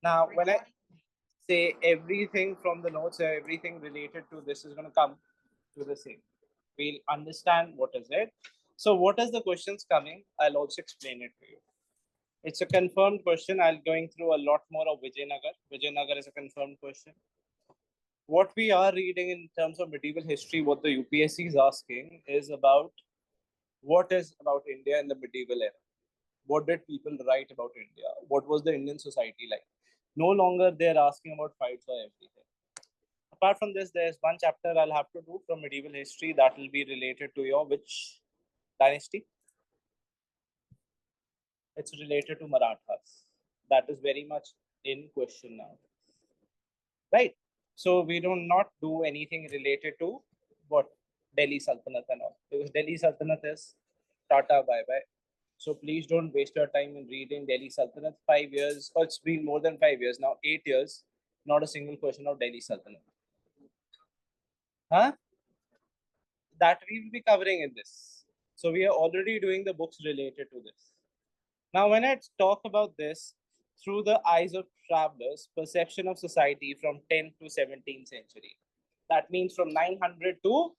Now, when I say everything from the notes, everything related to this is going to come to the same. We'll understand what is it. So what is the questions coming? I'll also explain it to you. It's a confirmed question. I'll going through a lot more of Vijayanagar. Vijayanagar is a confirmed question. What we are reading in terms of medieval history, what the UPSC is asking is about what is about India in the medieval era. What did people write about India? What was the Indian society like? No longer they're asking about fights or everything. Apart from this, there's one chapter I'll have to do from medieval history that will be related to your which dynasty? It's related to Marathas. That is very much in question now. Right? So we do not do anything related to what Delhi Sultanate and all. Because Delhi Sultanate is Tata bye-bye. So please don't waste your time in reading Delhi Sultanate. 5 years, or it's been more than 5 years now, 8 years, not a single question of Delhi Sultanate. Huh? That we will be covering in this. So we are already doing the books related to this. Now, when I talk about this, through the eyes of travelers, perception of society from 10th to 17th century. That means from 900 to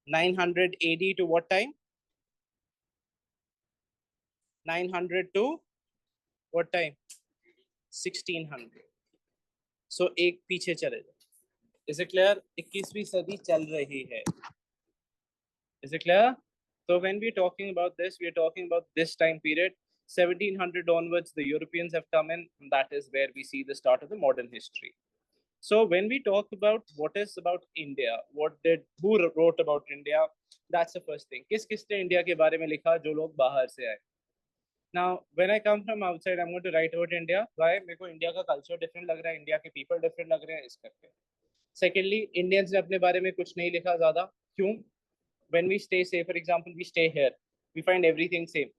900 AD to what time? 900 to what time? 1600. So एक पीछे चले जाओ. Is it clear? 21वीं सदी चल रही है. Is it clear? So when we're talking about this, we're talking about this time period. 1700 onwards, the Europeans have come in, and that is where we see the start of the modern history. So when we talk about what is about India, who wrote about India, that's the first thing. किसने India के बारे में लिखा जो लोग बाहर से आए. Now, when I come from outside, I'm going to write about India. Why? मेरे को India का culture different लग रहा है, India के people different लग रहे हैं इस करके. Secondly, Indians ने अपने बारे में कुछ नहीं लिखा ज़्यादा. क्यों? When we stay, say for example, we stay here, we find everything same.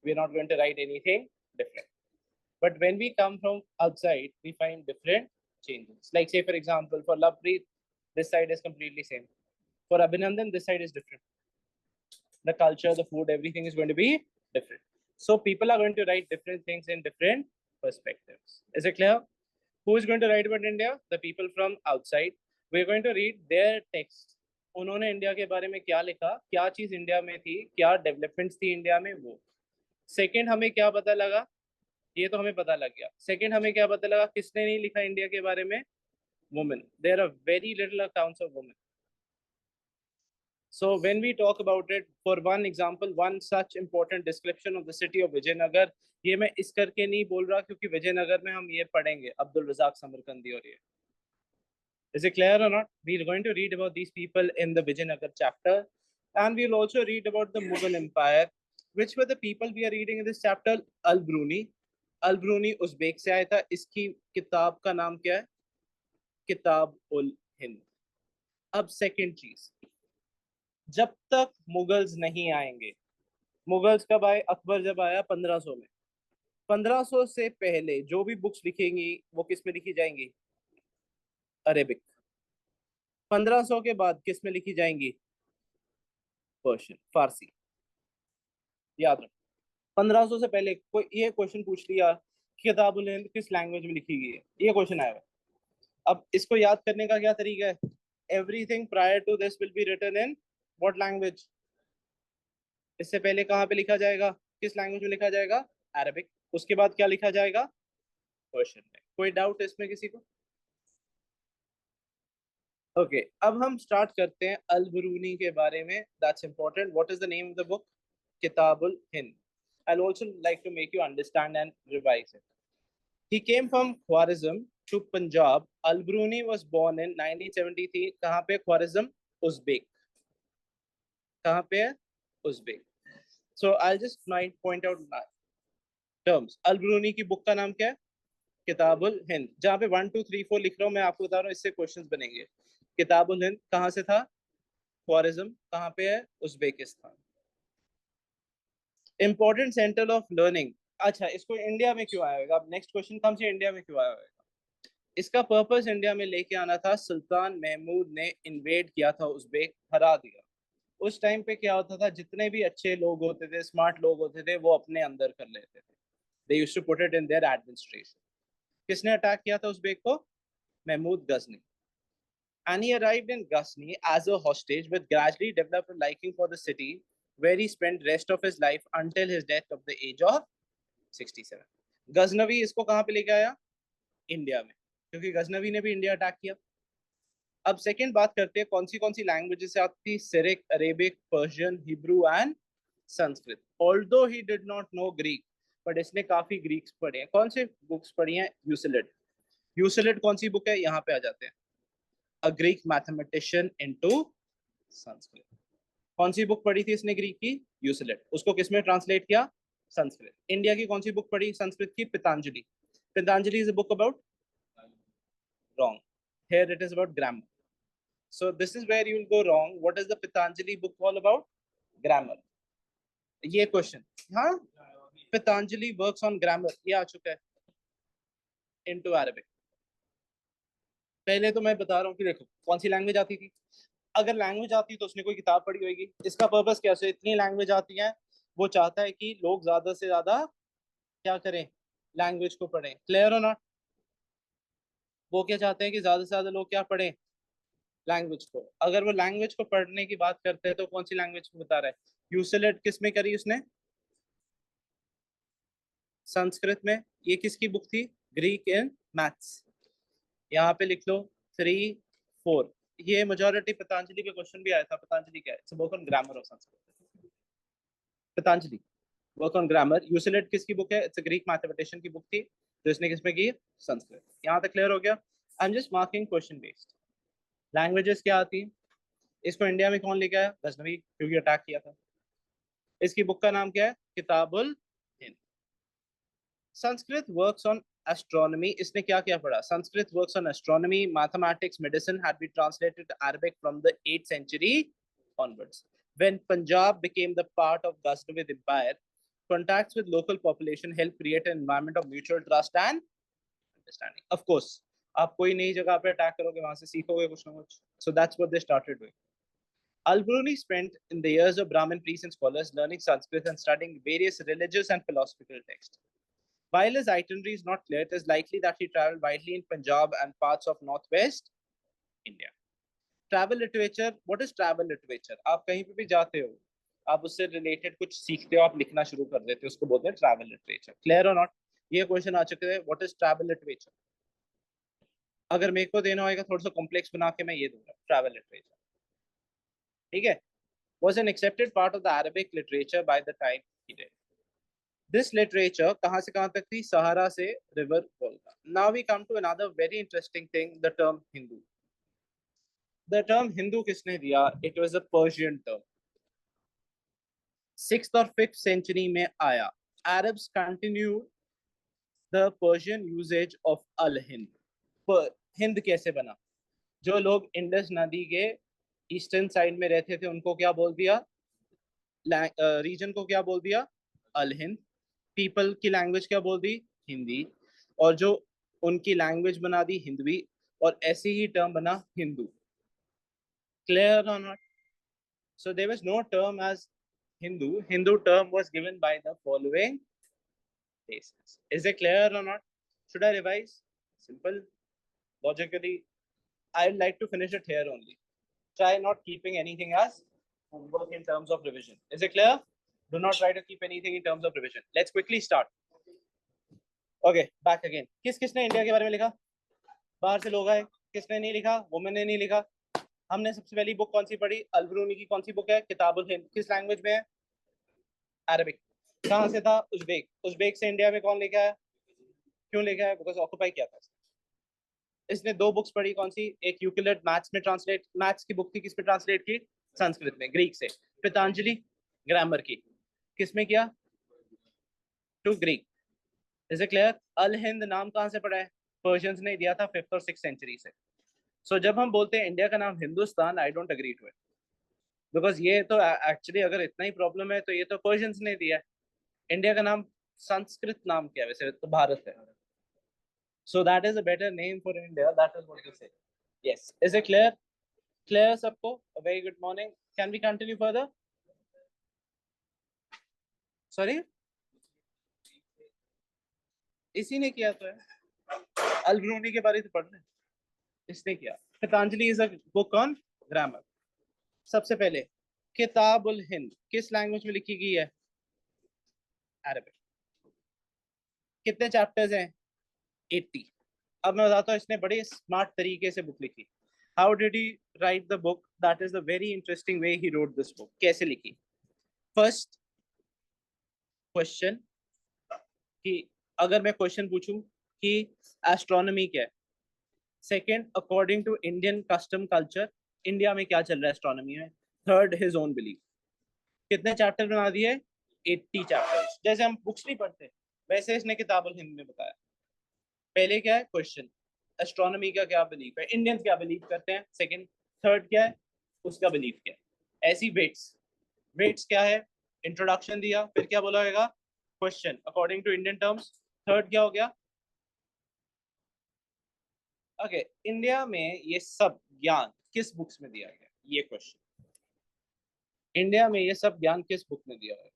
We're not going to write anything different. But when we come from outside, we find different changes. Like say for example, for Lovepreet, this side is completely same. For Abhinandan, this side is different. The culture, the food, everything is going to be different. So people are going to write different things in different perspectives. Is it clear? Who is going to write about India? The people from outside. We're going to read their text. उन्होंने India के बारे में क्या लिखा, क्या चीज India में थी, क्या डेवलपमेंट्स थी इंडिया में, वो. सेकंड, हमें क्या पता लगा, ये तो हमें पता लग गया. सेकंड, हमें क्या पता लगा, किसने नहीं लिखा इंडिया के बारे में? Women. There are very little accounts of women. So when we talk about it, for one example, one such important description of the city of Vijayanagar, ये मैं इस करके नहीं बोल रहा क्योंकि विजयनगर में हम ये पढ़ेंगे, अब्दुल रज़ाक समरकंदी और ये. Is it clear or not? We're going to read about these people in the Vijayanagar chapter, and we'll also read about the Mughal Empire. Which were the people we are reading in this chapter? Al-Bruni. Al-Bruni Uzbek से आया था. इसकी किताब का नाम क्या है? किताब उल हिंद. अब सेकंड चीज, जब तक मुगल्स नहीं आएंगे, मुगल्स कब आए? अकबर जब आया 1500 में. 1500 से पहले जो भी बुक्स लिखेंगी वो किस में लिखी जाएंगी? अरेबिक. 1500 के बाद किस में लिखी जाएंगी? पर्शियन, फारसी. याद रखो. 1500 से पहले कोई ये क्वेश्चन पूछ लिया, किताबुल हिंद किस लैंग्वेज में लिखी गई है, ये क्वेश्चन आया. अब इसको याद करने का क्या तरीका है? Everything prior to this will be written in what language? इससे पहले कहाँ पे लिखा जाएगा? किस लैंग्वेज में लिखा जाएगा? अरबिक. उसके बाद क्या लिखा जाएगा? पर्शियन में. कोई डाउट इसमें किसी को? ओके, अब हम स्टार्ट करते हैं अल-बरूनी के बारे में. That's important. What is the name of the book? Kitab-ul Hind. I will also like to make you understand and revise it. He came from Khwarizm to Punjab. Al-Biruni was born in 1973. कहाँ पे? Khwarizm, Uzbek. कहाँ पे है? Uzbek. So I just might point out terms. Al-Biruni की book का नाम क्या है? किताबुल हिंद. जहाँ पे 1 2 3 4 लिख रहा हूँ मैं आपको बता रहा हूँ, इससे क्वेश्चंस बनेंगे. किताबुल हिंद कहाँ से था? ख्वारिज़्म. कहाँ पे है? Uzbekistan. Important centre of learning. अच्छा, इसको इंडिया में क्यों आया होगा? अब नेक्स्ट क्वेश्चन कम से इंडिया में क्यों आया होगा? इसका पर्पस इंडिया में लेके आना था. सुल्तान महमूद ने इन्वेड किया था उज़्बेक, हरा दिया. उस टाइम पे क्या होता था, जितने भी अच्छे लोग होते थे, स्मार्ट लोग होते थे, वो अपने अंदर कर लेते थे. They used to put it in their administration. किसने अटैक किया था उज़्बेक को? Mahmood Ghazni. And he arrived in Ghazni as a hostage, but gradually developed a liking for the city, where he spent rest of his life until his death of the age of 67. Ghaznavi इसको कहाँ पे लेके आया? India में, क्योंकि गजनवी ने भी India attack किया. अब सेकंड बात करते हैं कौन सी लैंग्वेजेस से आती? सिरिक, Arabic, Persian, Hebrew and Sanskrit. Although he did not know Greek, but इसने काफी ग्रीक्स पढ़े हैं. कौन से बुक्स पढ़ी हैं? यूसिलिड. यूसिलिड कौन सी बुक है? यहाँ पे आ जाते हैं. अ ग्रीक मैथमेटिशियन इनटू संस्कृत. कौन सी बुक पढ़ी थी इसने ग्रीक की? यूसिलिड. उसको किसमें ट्रांसलेट किया? संस्कृत. इंडिया की कौन सी बुक पढ़ी संस्कृत की? Patanjali. Patanjali is a book about? Wrong. Here it is about grammar. So this is where you will go wrong. What is the Patanjali book all about? Grammar. ये क्वेश्चन, हाँ, पतंजलि वर्क्स ऑन ग्रामर, ये आ चुका है into Arabic. पहले तो मैं बता रहा हूँ कि देखो कौन सी लैंग्वेज आती थी. अगर लैंग्वेज आती तो उसने कोई किताब पढ़ी होगी. इसका पर्पस क्या है? इतनी लैंग्वेज आती है, वो चाहता है कि लोग ज्यादा से ज्यादा क्या करें? लैंग्वेज को पढ़ें. क्लियर हो नॉट? वो क्या चाहते हैं कि ज्यादा से ज्यादा लोग क्या पढ़ें? लैंग्वेज को. अगर वो लैंग्वेज को पढ़ने की बात करते हैं तो कौन सी लैंग्वेज को बता रहा है? यूसिलेट किस में करी उसने? संस्कृत में. ये किसकी बुक थी? Greek and maths. यहाँ पे लिख लो 3, 4. ये मेजोरिटी पतंजलि पे क्वेश्चन भी आया था. पतंजलि क्या है? It's work on grammar of Sanskrit. Patanjali work on grammar. Euclid किसकी बुक है? इट्स अ ग्रीक मैथमेटिशियन की बुक थी, जो इसने किसमें की? संस्कृत. यहाँ तक क्लियर हो गया? I am just marking question based. Languages क्या आती है? इसको इंडिया में कौन लेके आया? गजनवी, क्योंकि अटैक किया था. इसकी बुक का नाम क्या है? Kitab-ul Hind. Sanskrit works on astronomy. इसने क्या क्या पढ़ा? Sanskrit works on astronomy, mathematics, medicine had been translated to Arabic from the 8th century onwards. When Punjab became the part of Ghaznavid Empire, contacts with local population helped create an environment of mutual trust and understanding. Of course, आप कोई नई जगह पे attack करोगे, वहां से सीखोगे कुछ ना कुछ. So that's what they started doing. Al-Biruni spent in the years of Brahmin priests and scholars learning Sanskrit and studying various religious and philosophical texts. While his itinerary is not clear, it is likely that he traveled widely in Punjab and parts of northwest India. Travel literature. What is travel literature? आप कहीं पे भी जाते हो, आप उससे related कुछ सीखते हो, आप लिखना शुरू कर देते हो, उसको बोलते हैं travel literature. Clear or not? ये क्वेश्चन आ चुके हैं. What is travel literature? अगर मेरे को देना होगा थोड़ा सा कॉम्प्लेक्स बना के मैं ये दूंगा. ट्रैवल लिटरेचर, ठीक है, was an accepted part of the Arabic literature by the time he did. This literature कहाँ से कहाँ तक थी? सहारा से river Volga. Now we come to another very interesting thing, the term Hindu. The term Hindu किसने दिया? It was a Persian term. 6th और 5th century में आया. Arabs continued the Persian usage of al-Hind. Hind कैसे बना? जो लोग इंडस नदी के ईस्टर्न साइड में रहते थे उनको क्या बोल दिया? रीजन को क्या बोल दिया? अल हिंद. पीपल की लैंग्वेज क्या बोल दी? हिंदी. और जो उनकी लैंग्वेज बना दी हिंदवी, और ऐसे ही टर्म बना Hindu. Clear or not? So there was no term as Hindu. Hindu term was given by the following places. Is it clear or not? Should I revise? Simple. Logically, I would like to finish it here only. Try not keeping anything as homework in terms of revision. Is it clear? Do not try to keep anything in terms of revision. Let's quickly start. Okay, back again. किसने India के बारे में लिखा? बाहर से लोग आए. किसने नहीं लिखा? वुमेन ने नहीं लिखा. हमने सबसे पहली बुक कौन सी पढ़ी? अल-बिरूनी की कौन सी बुक है? किताबुल हिंद. किस लैंग्वेज में है? अरबिक. कहाँ से था? उज़्बेक. उज़्बेक से इंडिया में कौन लेके आया? क्यों लेके आया? बिकॉज ऑक्युपाई किया था. इसने 2 बुक्स पढ़ी. कौन सी? एक यूक्लिड मैथ्स में ट्रांसलेट, मैथ्स की बुक थी, किस पे ट्रांसलेट की? संस्कृत में, ग्रीक से. पतंजलि ग्रामर की किस में किया? To Greek. Is it clear? Al Hind नाम कहाँ से पड़ा है? पर्शियंस ने दिया था 5th और 6th सेंचुरी से. सो जब हम बोलते हैं इंडिया का नाम Hindustan, I don't agree to it, because ये तो एक्चुअली अगर इतना ही प्रॉब्लम है तो ये तो पर्शियंस ने दिया है. इंडिया का नाम, संस्कृत नाम क्या है वैसे? तो भारत है. So that is a better name for India. That is what you say. Yes. Is it clear? Clear सबको? A very good morning. Can we continue further? Sorry, इसी ने किया तो है. अल-बरूनी के बारे में पढ़ रहे हैं, इसने किया। Patanjali is a book on grammar. सबसे पहले किताबुल हिंद किस लैंग्वेज में लिखी गई है? अरबिक। कितने चैप्टर्स हैं? 80। अब मैं बताता हूँ इसने बड़े स्मार्ट तरीके से बुक लिखी। How did he right the book? That is the very interesting way he wrote this book. कैसे लिखी? फर्स्ट क्वेश्चन, कि अगर मैं क्वेश्चन पूछूं कि एस्ट्रोनॉमी क्या है। Second, according to Indian custom culture, India में क्या चल रहा है एस्ट्रोनॉमी में। Third, his own belief. कितने चैप्टर बना दिए? 80 चैप्टर्स। जैसे हम बुक्स नहीं पढ़ते वैसे इसने किताबुल हिंद में बताया। पहले क्या है क्वेश्चन, एस्ट्रोनॉमी का क्या बिलीफ है, इंडियंस क्या बिलीव करते हैं। सेकंड, थर्ड क्या है, उसका बिलीफ क्या है। ऐसी वेट्स, वेट्स क्या है, इंट्रोडक्शन दिया, फिर क्या बोला होगा, question according to Indian terms. Third क्या हो गया, ओके इंडिया में ये सब ज्ञान किस बुक्स में दिया गया, ये क्वेश्चन। इंडिया में ये सब ज्ञान किस बुक में दिया गया?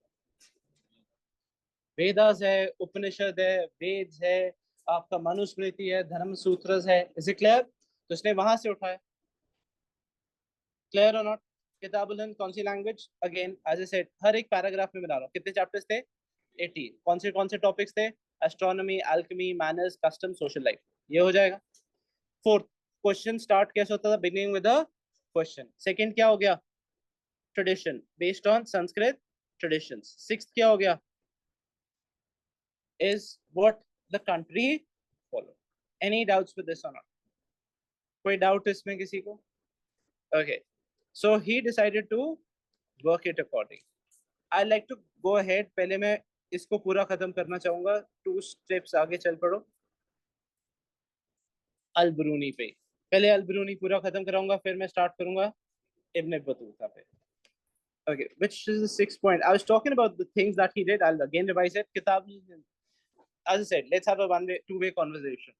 वेदास है, उपनिषद है, वेद है, आपका मनुस्मृति है, धर्म सूत्र है। Is it clear? तो इसने वहां से उठाया। Clear or not? Kitab-ul Hind कौन सी language? Again as I said, हर एक पैराग्राफ में बना रहा हूँ। कितने चैप्टर्स थे? 80। कौन से टॉपिक्स थे? Astronomy, Alchemy, manners, custom, social life. ये हो जाएगा। फोर्थ क्वेश्चन स्टार्ट कैसे होता था? Beginning with a question. Second क्या हो गया? Tradition based on Sanskrit traditions. Sixth क्या हो गया? is what the country follow. Any doubts with this or not? कोई डाउट इसमें किसी को? Okay, so he decided to work it according. I like to go ahead. पहले मैं इसको पूरा खत्म करना चाहूंगा। 2 स्टेप्स आगे चल पड़ो। अल-बरूनी पे पहले अल-बरूनी पूरा खत्म कराऊंगा, फिर मैं स्टार्ट करूंगा इब्न बतूता पे। Okay, which is the 6th point. I was talking about the things that he did. I'll again revise it. Kitab, as I said, let's have a one-way, two-way conversation.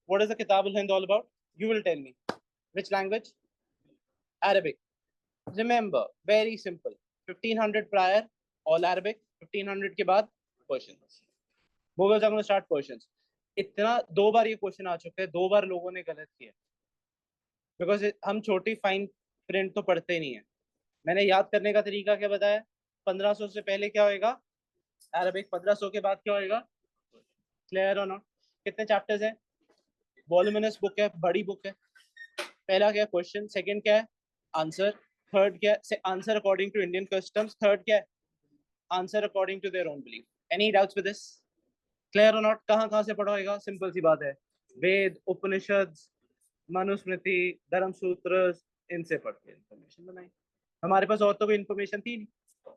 What is the Kitab al-Hind all about? You will tell me. Which language? Arabic. Remember, very simple. 1500 prior, all Arabic. 1500 के बाद Persians. Mughals are going to start Persians. इतना 2 बार ये question आ चुका है, 2 बार लोगों ने गलत किया, बिकॉज हम छोटी फाइन प्रिंट तो पढ़ते नहीं है। मैंने याद करने का तरीका क्या बताया? 1500 से पहले क्या होएगा? अरबिक। 1500 के बाद क्या होएगा? Clear or not? कितने चैप्टर्स हैं? वॉल्यूमिनस बुक है, बड़ी बुक है। पहला क्या है? क्वेश्चन। सेकंड क्या है? आंसर। थर्ड क्या है? Answer according to Indian customs. Third क्या है? Answer according to their own belief. Any doubts with this? Clear or not? कहाँ कहाँ से पढ़ाएगा? सिंपल सी बात है, वेद, उपनिषद, मनुस्मृति, धर्म सूत्र, इनसे पढ़ के इन्फॉर्मेशन बनाई। हमारे पास और तो कोई इन्फॉर्मेशन थी नहीं।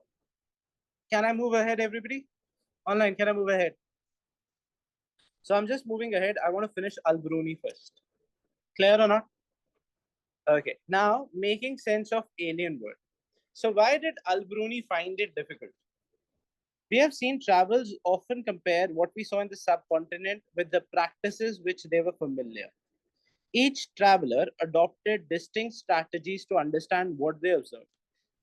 Can I move ahead everybody online? Can I move ahead? So I'm just moving ahead. I want to finish Al-Bruni first. Clear or not? Okay. Now, making sense of alien world. So why did Al-Bruni find it difficult? We have seen travels often compare what we saw in the subcontinent with the practices which they were familiar. Each traveler adopted distinct strategies to understand what they observed.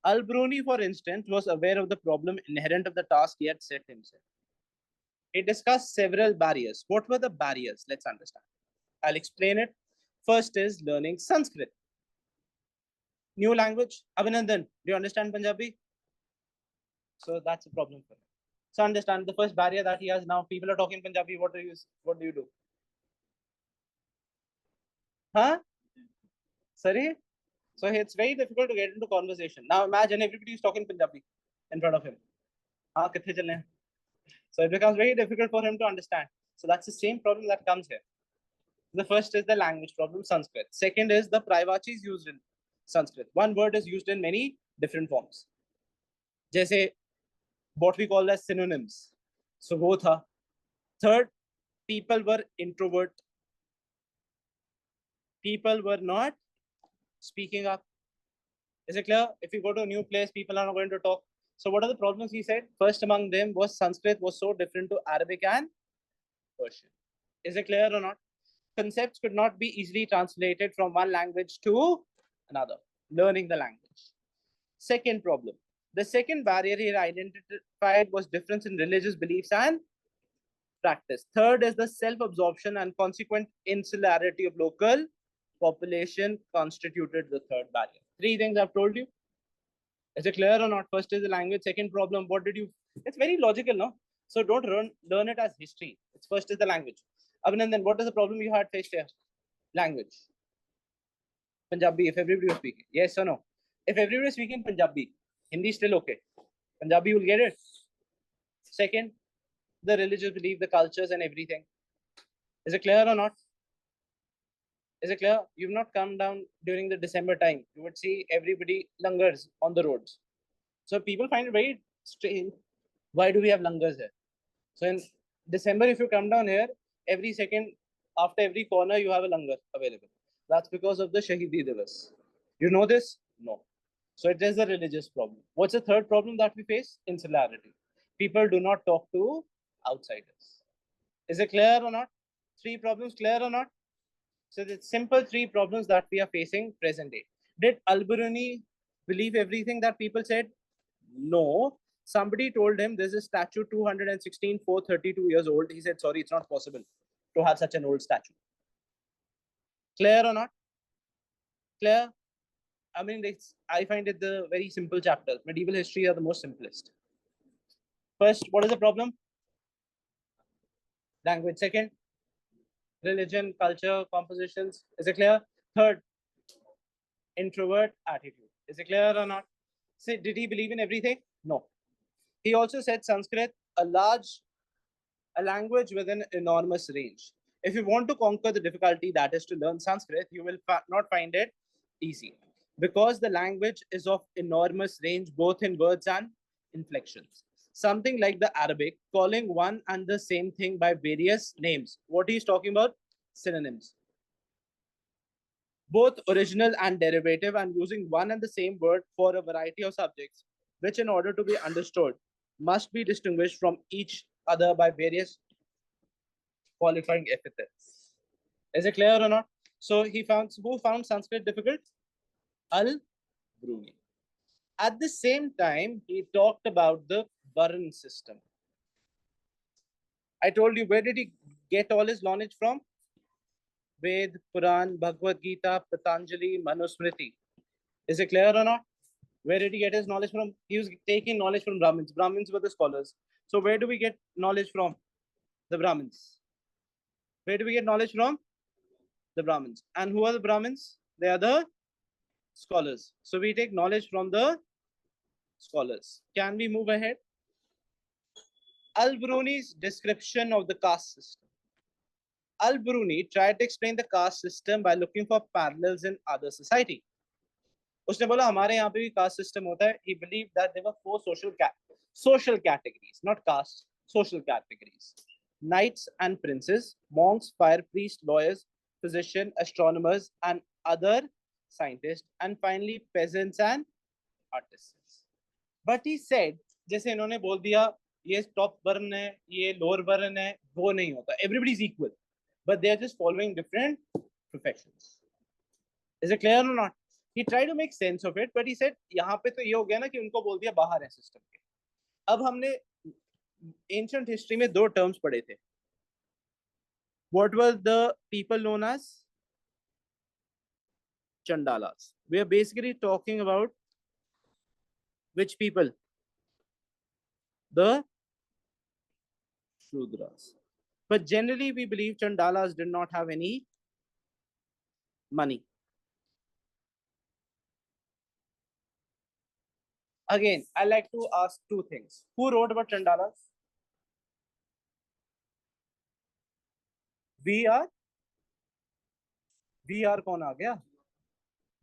Al-Bruni, for instance, was aware of the problem inherent of the task he had set himself. He discussed several barriers. What were the barriers? Let's understand. I'll explain it. First is learning Sanskrit. New language. Abhinandan, do you understand Punjabi? So that's a problem for him. So understand the first barrier that he has now. People are talking Punjabi. What do you do? Huh? Sorry? So it's very difficult to get into conversation. Now imagine everybody is talking Punjabi in front of him. हाँ कितने चलने हैं? So it becomes very difficult for him to understand. So that's the same problem that comes here. The first is the language problem, Sanskrit. Second is the Privachis used in Sanskrit. One word is used in many different forms. जैसे what we call as synonyms. So वो था. Third, people were introvert. People were not speaking up. Is it clear? If you go to a new place, people are not going to talk. So what are the problems he said? First among them was Sanskrit was so different to Arabic and Persian. Is it clear or not? Concepts could not be easily translated from one language to another. Learning the language. Second problem. The second barrier he identified was difference in religious beliefs and practice. Third is the self-absorption and consequent insularity of local population constituted the third barrier. Three things I've told you. Is it clear or not? First is the language. Second problem, what did you? It's very logical, no? So don't learn it as history. It's first is the language. Abhinandan, what is the problem you had faced here? Language. Punjabi, if everybody was speaking. Yes or no? If everybody is speaking Punjabi, Hindi is still okay. Punjabi will get it. Second, the religious belief, the cultures and everything. Is it clear or not? Is it clear? You've not come down during the December time. You would see everybody langars on the roads. So people find it very strange. Why do we have langars here? So in December, if you come down here, every second, after every corner, you have a langar available. That's because of the Shahidi Divas. You know this? No. So it is a religious problem. What's the third problem that we face? Insularity. People do not talk to outsiders. Is it clear or not? Three problems clear or not? So the simple three problems that we are facing present day. Did Al-Biruni believe everything that people said? No. Somebody told him there's a statue 216, 432 years old. He said, sorry, it's not possible to have such an old statue. Clear or not? Clear? I mean, I find it the very simple chapters. Medieval history are the most simplest. First, what is the problem? Language. Second, religion, culture, compositions. Is it clear? Third, introvert attitude. Is it clear or not? Say, did he believe in everything? No. He also said Sanskrit, a language with an enormous range. If you want to conquer the difficulty that is to learn Sanskrit, you will not find it easy because the language is of enormous range, both in words and inflections. Something like the Arabic, calling one and the same thing by various names. What he's talking about? Synonyms. Both original and derivative, and using one and the same word for a variety of subjects, which in order to be understood, must be distinguished from each other by various qualifying epithets. Is it clear or not? So who found Sanskrit difficult? Al-Biruni. At the same time, he talked about the Varn system. I told you, where did he get all his knowledge from? Ved, Puran, Bhagavad Gita, Patanjali, Manusmriti. Is it clear or not? Where did he get his knowledge from? He was taking knowledge from Brahmins. Brahmins were the scholars. So where do we get knowledge from? The Brahmins. Where do we get knowledge from? The Brahmins. And who are the Brahmins? They are the scholars. So we take knowledge from the scholars. Can we move ahead? Al-Biruni's description of the caste system. Al-Biruni tried to explain the caste system by looking for parallels in other society. उसने बोला हमारे यहाँ पे भी caste system होता है. He believed that there were four social categories, not caste, social categories. Knights and princes, monks, fire priests, lawyers, physicians, astronomers, and other scientists, and finally peasants and artisans. But he said, जैसे इन्होंने बोल दिया ये top वर्ण है, ये lower वर्ण है, वो नहीं होता. Everybody is equal, but they are just following different professions. Is it clear or not? He tried to make sense of it, but he said यहाँ पे तो ये हो गया ना कि उनको बोल दिया बाहर है सिस्टम के. अब हमने ancient history में दो terms पढ़े थे. What were the people known as Chandalas? We are basically talking about which people? The Shudras. But generally we believe Chandalas did not have any money. Again, I like to ask two things. Who wrote about Chandalas? We are कौन आ गया?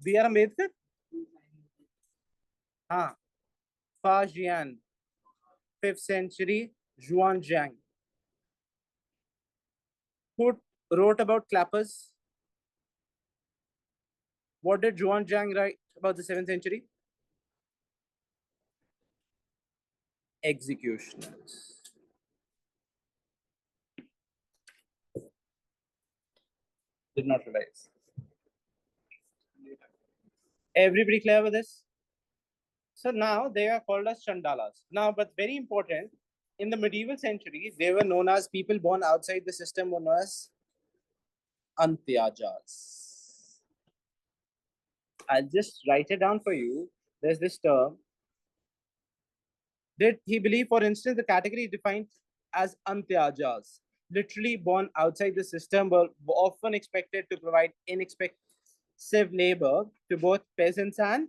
We are Ambedkar? हाँ. Fa Jian, 5th century, Zhuangjiang. Who wrote about clappers? What did Zhuangjiang write about the 7th century? Executioners. Did not realize. Everybody clear with this? So now they are called as Chandalas. Now, but very important, in the medieval century, they were known as people born outside the system, were known as Antyajas. I'll just write it down for you. There's this term. Did he believe, for instance, the category defined as Antyajas, literally born outside the system, were often expected to provide inexpensive labor to both peasants and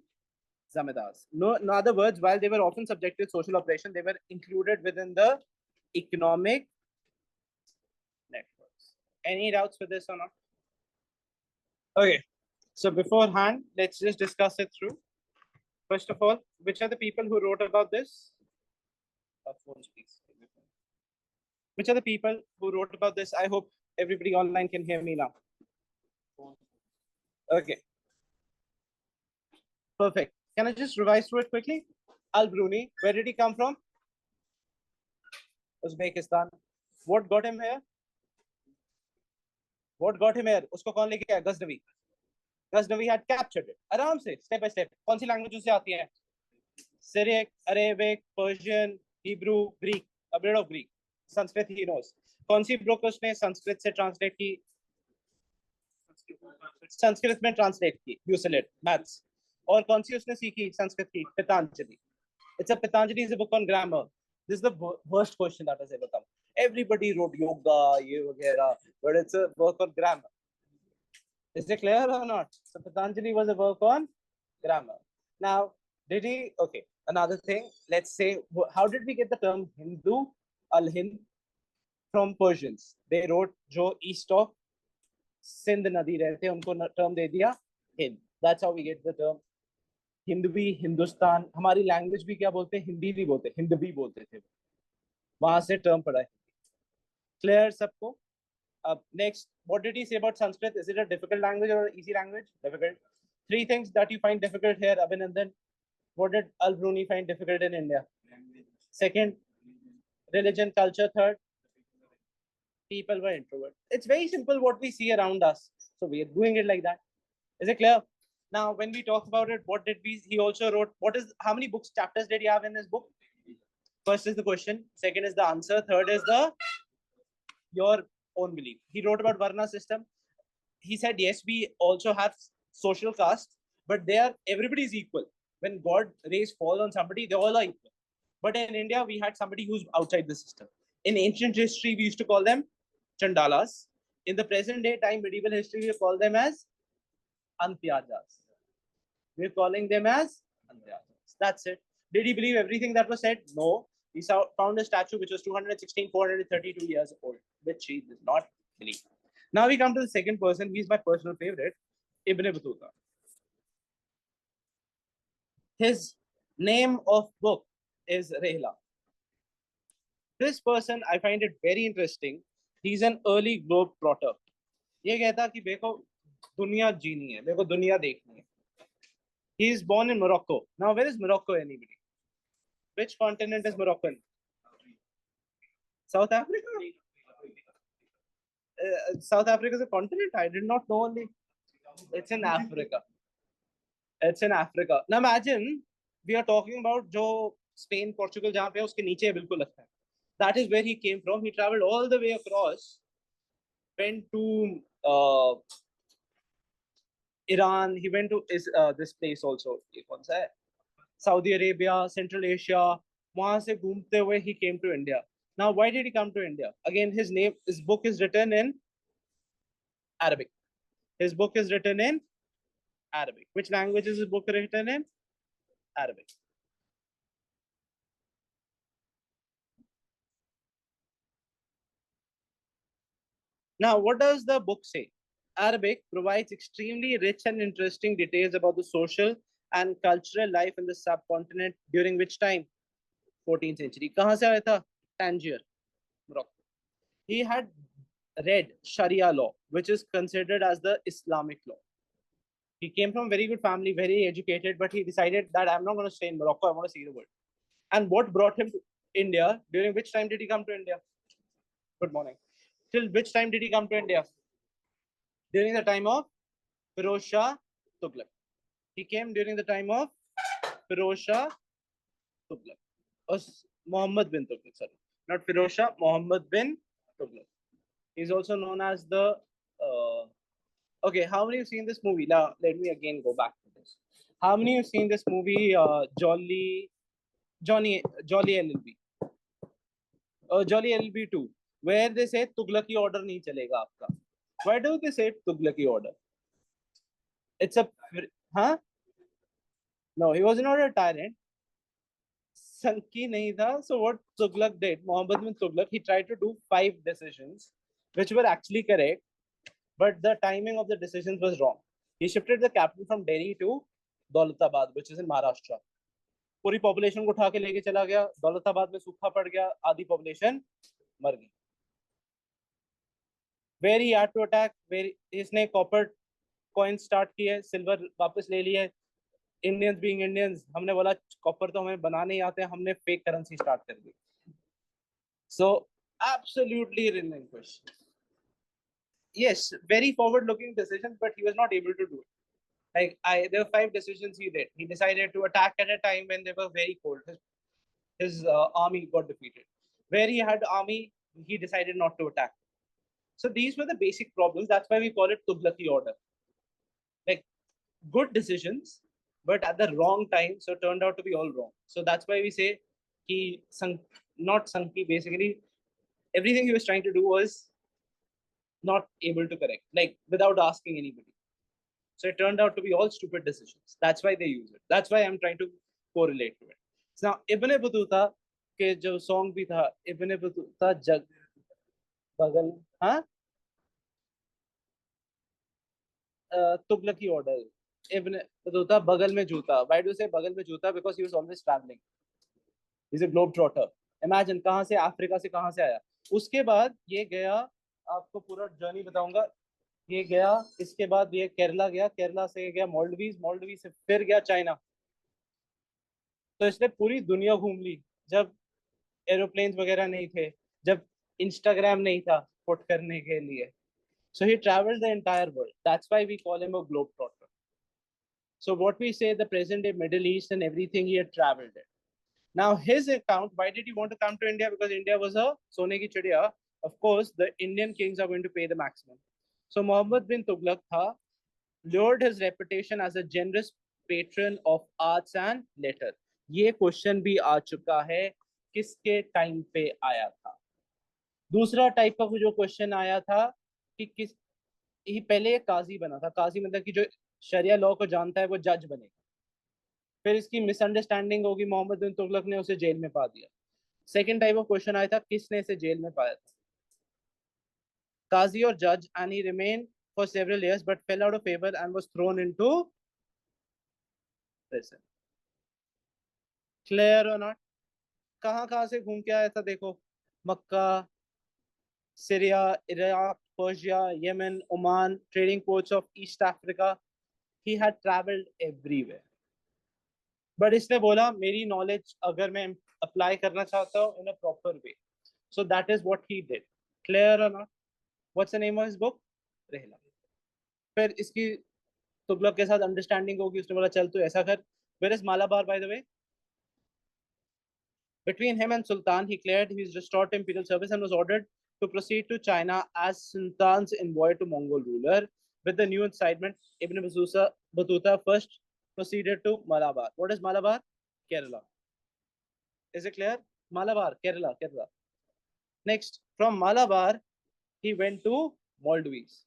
zamindars. No, in other words, while they were often subjected to social oppression, they were included within the economic networks. Any doubts with this or not? Okay, so beforehand, let's just discuss it through. First of all, which are the people who wrote about this? Phones, please. Which are the people who wrote about this? I hope everybody online can hear me now. Okay. Perfect. Can I just revise through it quickly? Al-Bruni, where did he come from? Uzbekistan. What got him here? What got him here? Usko kaun leke aaya? Ghaznavi. Ghaznavi had captured it. Aram se, step by step. कौन सी language उससे आती है? Syriac, Arabic, Persian, Hebrew, Greek. A bit of Greek. Sanskrit he knows. कौन सी book उसने संस्कृत से translate की? संस्कृत में translate की. Uselet, maths. और कौन सी उसने सीखी संस्कृत की? Patanjali. Patanjali is a book on grammar. This is the worst question that has ever come. Everybody wrote yoga, ye वगैरह, but it's a work on grammar. Is it clear or not? So Patanjali was a work on grammar. Now, did he? Okay. Another thing. Let's say, how did we get the term Hindu, Al-Hind, from Persians? They wrote जो east of Sindh नदी रहते, उनको term दे दिया Hind. That's how we get the term Hindavi, Hindustan. हमारी language भी क्या बोलते हैं? हिंदी नहीं बोलते, हिंदवी बोलते थे. वहां से टर्म पढ़ा है. क्लियर सबको? अब next, what did he say about Sanskrit? Is it a difficult language or an easy language? Difficult. 3 things that you find difficult here, Abhinandan. What did Al-Bruni find difficult in India? Second, religion, culture. Third, people were introvert. It's very simple what we see around us. So we are doing it like that. Is it clear? Now, when we talk about it, what did we? He also wrote. How many books, chapters did he have in this book? First is the question. Second is the answer. Third is your own belief. He wrote about Varna system. He said, yes, we also have social caste, but everybody is equal. When God rays fall on somebody, they all are equal. But in India, we had somebody who's outside the system. In ancient history, we used to call them Chandalas. In the present day time, medieval history, we call them as Antyajas. We're calling them as Antyajas. That's it. Did he believe everything that was said? No. He found a statue which was 432 years old, which he did not believe. Now we come to the second person. He's my personal favorite, Ibn Battuta. His name of book is Rehla. This person, I find it very interesting. He's an early globe trotter. ये कहता कि मेरे को दुनिया जीनी है, मेरे को दुनिया देखनी है. He is born in Morocco. Now, where is Morocco, anybody? Which continent is Morocco in? South Africa? South Africa is a continent? I did not know only. It's in Africa. It's in Africa. Now imagine we are talking about जो Spain, Portugal जहाँ पे उसके नीचे बिल्कुल लगता है. That is where he came from. He traveled all the way across, went to Iran. He went to this place also. ये कौन सा है? Saudi Arabia, Central Asia. वहाँ से घूमते हुए he came to India. Now, why did he come to India? Again, his book is written in Arabic. His book is written in Arabic. Which language is his book written in? Arabic. Now, what does the book say? Arabic provides extremely rich and interesting details about the social and cultural life in the subcontinent during which time? 14th century. कहाँ से आया था? Tangier, Morocco. He had read Sharia law, which is considered as the Islamic law. He came from very good family, very educated, but he decided that I'm not going to stay in Morocco. I want to see the world. And what brought him to India? During which time did he come to India? Good morning. Till which time did he come to India? During the time of Firoz Shah Tughlaq. He came during the time of Firoz Shah Tughlaq. Muhammad bin Tughlaq, sorry. not Firoz Shah, Muhammad bin Tughlaq. He's also known as the. Okay, how many have seen this movie? Now, let me again go back to this. How many have seen this movie, Jolly LLB? Jolly LLB 2, where they say Tughlaqi order नहीं चलेगा आपका. Why do they say Tughlaqi order? It's a, huh? No, he was not a tyrant. Sanki nahi tha. So what Tughlaq did, Muhammad bin Tughlaq, he tried to do 5 decisions, which were actually correct, but the timing of the decisions was wrong. He shifted the capital from Delhi to Daulatabad, which is in Maharashtra. पूरी population को उठा के लेके चला गया, दौलताबाद में सूखा पड़ गया, आधी पॉपुलेशन मर गई. Where he had to attack, where इसने कॉपर कॉइन स्टार्ट किए, सिल्वर वापस ले लिए. इंडियंस बीइंग इंडियंस, हमने बोला कॉपर तो हमें बनाने ही आते हैं, हमने फेक करेंसी स्टार्ट कर दी. So absolutely relinquish. Yes, very forward-looking decisions, but he was not able to do it. Like there were 5 decisions he did. He decided to attack at a time when they were very cold. His army got defeated. Where he had army, he decided not to attack. So these were the basic problems. That's why we call it Tughlaqi order. Like good decisions, but at the wrong time, so it turned out to be all wrong. So that's why we say not Sanki. Basically, everything he was trying to do was not able to correct, like without asking anybody. So it turned out to be all stupid decisions. That's why they use it. That's why I'm trying to correlate to it. So now Ibn Battuta के जो song भी था, Ibn Battuta जग बगल, हाँ, तुगलकी order. Ibn Battuta बगल में जूता. Why do you say बगल में जूता? Because he was always traveling. He's a globetrotter. Imagine कहाँ से, अफ्रीका से कहाँ से आया. उसके बाद ये गया, आपको पूरा जर्नी बताऊंगा. ये गया, इसके बाद ये केरला गया, केरला से गया मालदीव्स, मालदीव से फिर गया चाइना. तो इसने पूरी दुनिया घूम ली, जब एरोप्लेन्स वगैरह नहीं थे, जब इंस्टाग्राम नहीं था पुट करने के लिए. So he traveled the entire world. That's why we call him a globetrotter. So what we say, the present day Middle East and everything, he had traveled it. Now his account, why did he want to come to India? Because India was a sone ki chidiya. Of course, the Indian kings are going to pay the maximum. So Muhammad bin Tughlaq tha, lured his reputation as a generous patron of arts and letter. ये question भी आ चुका है, किसके time पे आया था. दूसरा type का जो क्वेश्चन आया था कि किस, ही पहले काजी बना था. काजी मतलब कि जो शरिया लॉ को जानता है वो जज बनेगा. फिर इसकी मिसअंडरस्टैंडिंग होगी, मोहम्मद बिन तुगलक ने उसे जेल में पा दिया. सेकंड टाइप ऑफ क्वेश्चन आया था, किसने इसे जेल में पाया था. काजी और जज, and he remain for several years but fell out of favor and was thrown into prison. Clear or not? कहाँ कहाँ से घूम के आया था देखो, Mecca, Syria, Iraq, Persia, Yemen, Oman, trading ports of East Africa. He had traveled everywhere. But इसने बोला मेरी knowledge अगर मैं apply करना चाहता हूँ in a proper way. So that is what he did. Clear or not? What's the name of his book? रहला. फिर इसकी तुगलक के साथ अंडरस्टैंडिंग होगी, उसने बोला चल तू ऐसा कर. Where is Malabar, by the way? Between him and Sultan, he cleared his restored to imperial service and was ordered to proceed to China as Sultan's envoy to Mongol ruler. With the new incitement, Ibn Battuta first proceeded to Malabar. What is Malabar? Kerala. Is it clear? Malabar, Kerala, Kerala. Next, from Malabar, he went to Maldives,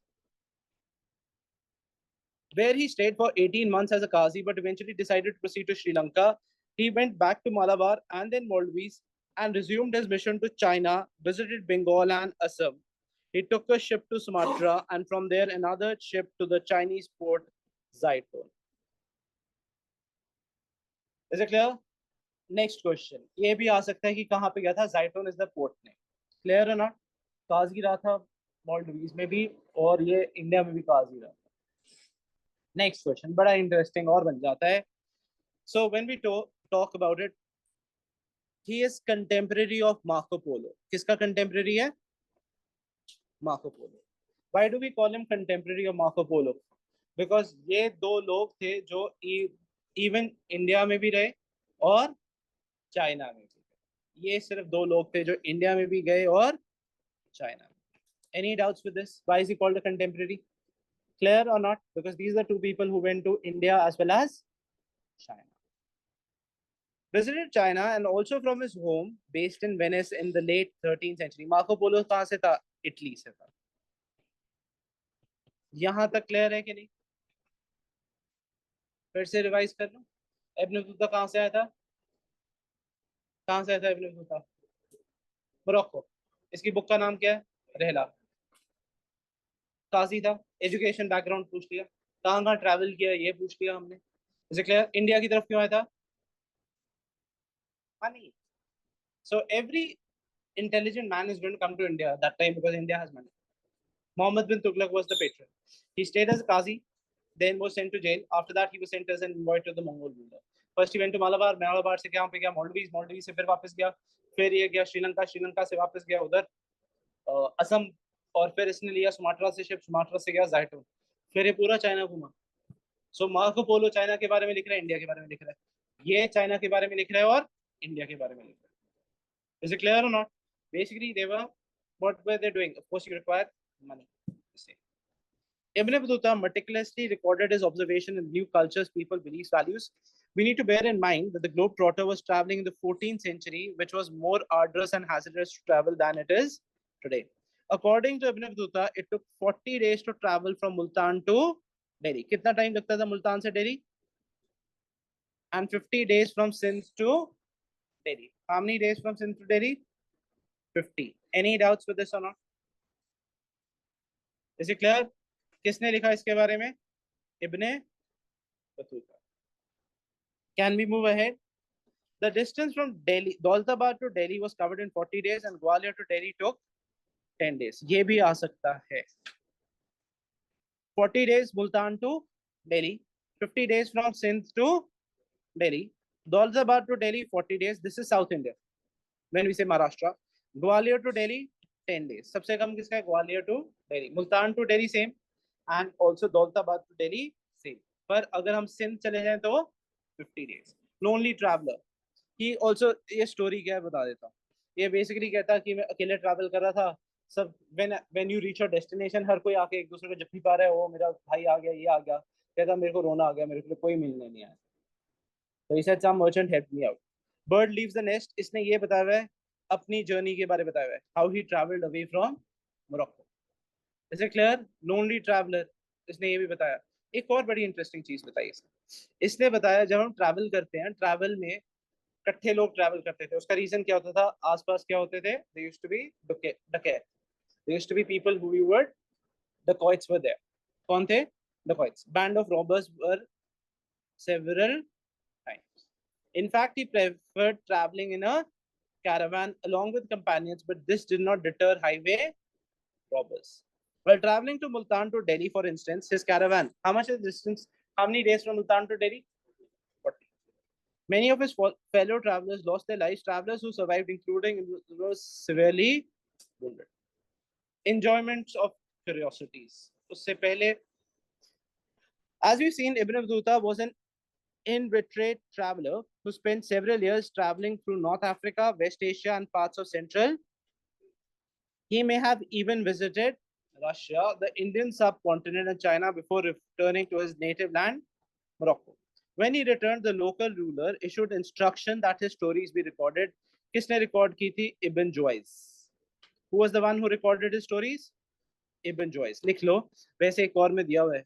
where he stayed for 18 months as a Qazi, but eventually decided to proceed to Sri Lanka. He went back to Malabar and then Maldives and resumed his mission to China, visited Bengal and Assam. He took a ship to Sumatra and from there another ship to the Chinese port Zaitun. Is it clear? Next question. ये भी आ सकता है कि कहाँ पे गया था. Zaitun is the port name. Clear or not? काजी रहा था Maldives में भी और ये इंडिया में भी काजी रहा था. Next question. बड़ा interesting और बन जाता है. So when we talk about it, he is contemporary of Marco Polo. किसका contemporary है? Marco Polo. Why do we call him contemporary of Marco Polo? Because ये दो लोग थे जो even इंडिया में भी रहे और चाइना में भी. ये सिर्फ दो लोग थे जो इंडिया में भी गए और China. Any doubts with this? Why is he called a contemporary? Clear or not? Because these are two people who went to India as well as China. Visited China and also from his home based in Venice in the late 13th century. Marco Polo कहाँ से था? Italy से था. यहां तक clear है कि नहीं? फिर से रिवाइज कर लो. इब्न बतूता कहाँ से आया था? कहाँ से आया था इब्न बतूता? मोरक्को. इसकी बुक का नाम क्या है? रहला. काजी था. एजुकेशन बैकग्राउंड पूछ लिया. कहाँ कहाँ ट्रैवल किया ये पूछ लिया हमने. Is it clear? इंडिया की तरफ क्यों आया था? Money. So every intelligent man is going to come to India at that time because India has money. Muhammad bin Tughlaq was the patron. He stayed as a Qazi, then was sent to jail. After that, he was sent as an envoy to the Mongol ruler. First, he went to Malabar. Malabar से क्या पे गया? Maldives. Maldives से फिर वापस गया. फिर ये गया श्रीलंका. श्रीलंका से वापस गया उधर असम. और फिर इसने लिया सुमात्रा से शिप. सुमात्रा से गया जाइटो. फिर ये पूरा चाइना घूमा. सो मार्को पोलो चाइना के बारे में लिख रहा है, इंडिया के बारे में लिख रहा है. ये चाइना के बारे में लिख रहा है और इंडिया के बारे में लिख रहा है. Is it clear or not? Basically, what were they doing? Of course, you require money. Ibn Battuta meticulously recorded his observation in new cultures, people, beliefs, values. We need to bear in mind that the globetrotter was traveling in the 14th century, which was more arduous and hazardous to travel than it is today. According to Ibn Battuta, it took 40 days to travel from Multan to Delhi. कितना time लगता था मुल्तान से Delhi? And 50 days from Sindh to Delhi. How many days from Sindh to Delhi? 50. Any doubts with this or not? Is it clear? किसने लिखा इसके बारे में? Ibn Battuta. Can we move ahead? The distance from Delhi, Daulatabad to Delhi was covered in 40 days and Gwalior to Delhi took 10 days. ये भी आ सकता है. 40 days Multan to Delhi, 50 days from Sindh to Delhi, Daulatabad to Delhi 40 days. This is South India. When we say Maharashtra, Gwalior to Delhi 10 days. सबसे कम किसका है? Gwalior to Delhi. Multan to Delhi same and also Daulatabad to Delhi same. पर अगर हम सिंध चले जाएं तो 50 days. Lonely traveler. He also ये story क्या है बता देता हूँ. ये basically कहता कि मैं अकेले travel कर रहा था. सब when you reach your destination हर कोई आके एक दूसरे को जप्पी पा रहा है. वो मेरा भाई आ गया, ये आ गया. कहता मेरे को रोना आ गया, मेरे को कोई मिलने नहीं आया. So he said some merchant helped me out. Bird leaves the nest. इसने ये बताया हुआ है अपनी जर्नी के बारे में बताया हुआ है. How he traveled away from Morocco. Is it clear? Lonely traveler. इसने ये भी बताया. एक और बड़ी इंटरेस्टिंग चीज बताई इसने बताया जब हम ट्रैवल करते हैं, ट्रैवल में इकट्ठे लोग ट्रैवल करते थे. उसका रीजन क्या होता था? आसपास क्या होते थे? There used to be डकैत. There used to be people who were dacoits were there. कौन थे? Dacoits. Band of robbers were several times. In fact, he preferred traveling in a caravan along with companions, but this did not deter highway robbers. While traveling to Multan to Delhi, for instance, his caravan, how much is the distance? How many days from Multan to Delhi? 40. Many of his fellow travelers lost their lives. Travelers who survived, including those severely wounded. Enjoyments of curiosities. उससे पहले, as we've seen, Ibn Battuta was an inveterate traveler who spent several years traveling through North Africa, West Asia, and parts of Central. He may have even visited Russia, the Indian subcontinent, and China before returning to his native land, Morocco. When he returned, the local ruler issued instruction that his stories be recorded. किसने record की थी? Ibn Joyce. Who was the one who recorded his stories? Ibn Joyce. लिख लो. वैसे एक और में दिया हुआ है.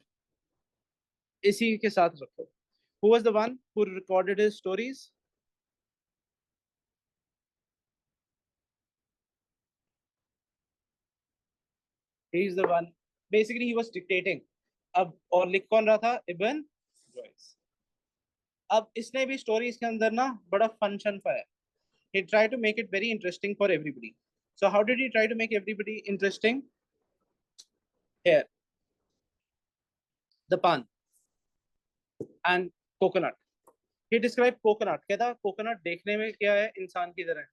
इसी के साथ रखो. Who was the one who recorded his stories? He is the one. Basically, he was dictating. अब और लिख कौन रहा था? Ibn Joyce. अब इसने भी स्टोरी इसके अंदर ना बड़ा फंक्शन पाया. He tried to make it very interesting for everybody. So how did he try to make everybody interesting? Here, the pan and coconut. He described coconut. कहता coconut देखने में क्या है? इंसान की तरह.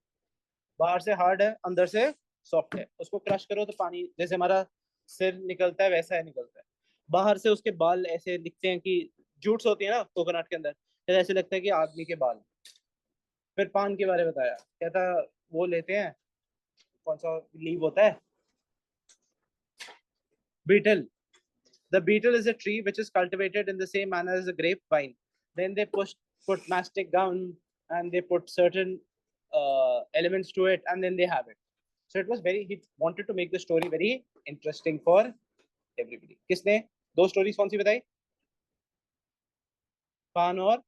बाहर से हार्ड है, अंदर से सॉफ्ट है. उसको क्रश करो तो पानी जैसे हमारा सिर निकलता है वैसा है निकलता है. बाहर से उसके बाल ऐसे दिखते हैं कि जूट्स होती है ना कोकोनट के अंदर, ऐसे लगता है कि आदमी के बाल. फिर पान के बारे में बताया, कहता वो लेते हैं, कौन सा लीव होता है, beetle. The beetle is a tree which is cultivated in the same manner as a grapevine. Then they put mastic gum and they put certain elements to it, and then they have it. So it was very. He wanted to make the story very interesting for everybody. किसने दो stories कौन सी बताई? पान और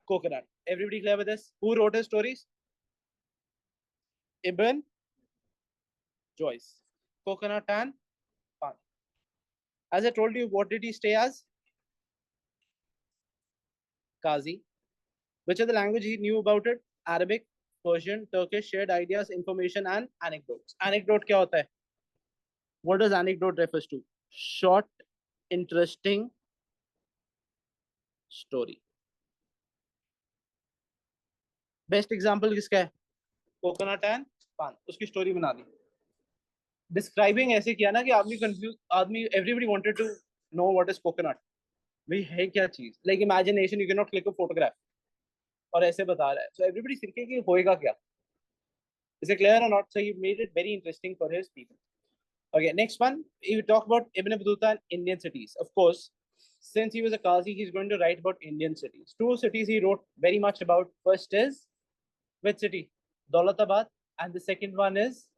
coconut. Everybody clear with this? Who wrote his stories? Ibn Joyce. Coconut and pan. As I told you, what did he stay as? Qazi. Which of the language he knew about it? Arabic, Persian, Turkish, shared ideas, information, and anecdotes. Anecdote क्या होता है? What does anecdote refers to? Short, interesting story. Best example किसका है? Coconut and pan. उसकी story बना दी. Describing ऐसे किया ना कि आदमी confused, आदमी everybody wanted to know what is coconut. भाई है क्या चीज? Like imagination, you cannot click a photograph. और ऐसे बता रहा है. So everybody thinking कि होएगा क्या? Is it clear or not? So he made it very interesting for his people. Okay, next one, he will talk about Ibn Battuta and Indian cities. Of course, since he was a Qazi, he's going to write about Indian cities. Two cities he wrote very much about. First is, which city? Daulatabad. And the second one is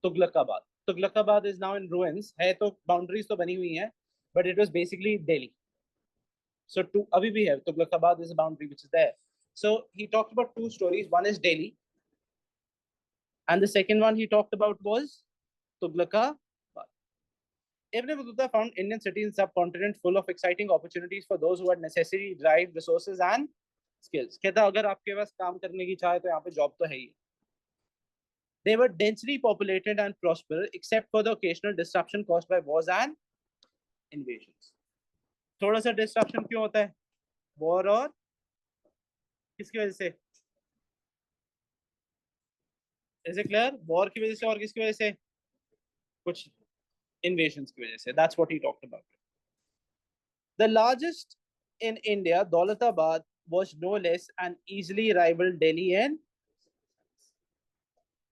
Tughlaqabad. Tughlaqabad is now in ruins. है तो boundaries तो बनी हुई हैं, but it was basically Delhi. So अभी भी है, Tughlaqabad is a boundary which is there. So he talked about two stories. One is Delhi, and the second one he talked about was Tughlaqabad. Ibn Battuta found Indian cities in subcontinent full of exciting opportunities for those who had necessary drive, resources and skills. कहता अगर आपके पास काम करने की चाहे तो यहाँ पे जॉब तो है ही. They were densely populated and prosperous, except for the occasional disruption caused by wars and invasions. थोड़ा सा disruption क्यों होता है? War और किसकी वजह से? Is it clear? War की वजह से और किसकी वजह से? कुछ invasions की वजह से. That's what he talked about. The largest in India, Daulatabad, was no less and easily rivaled Delhi and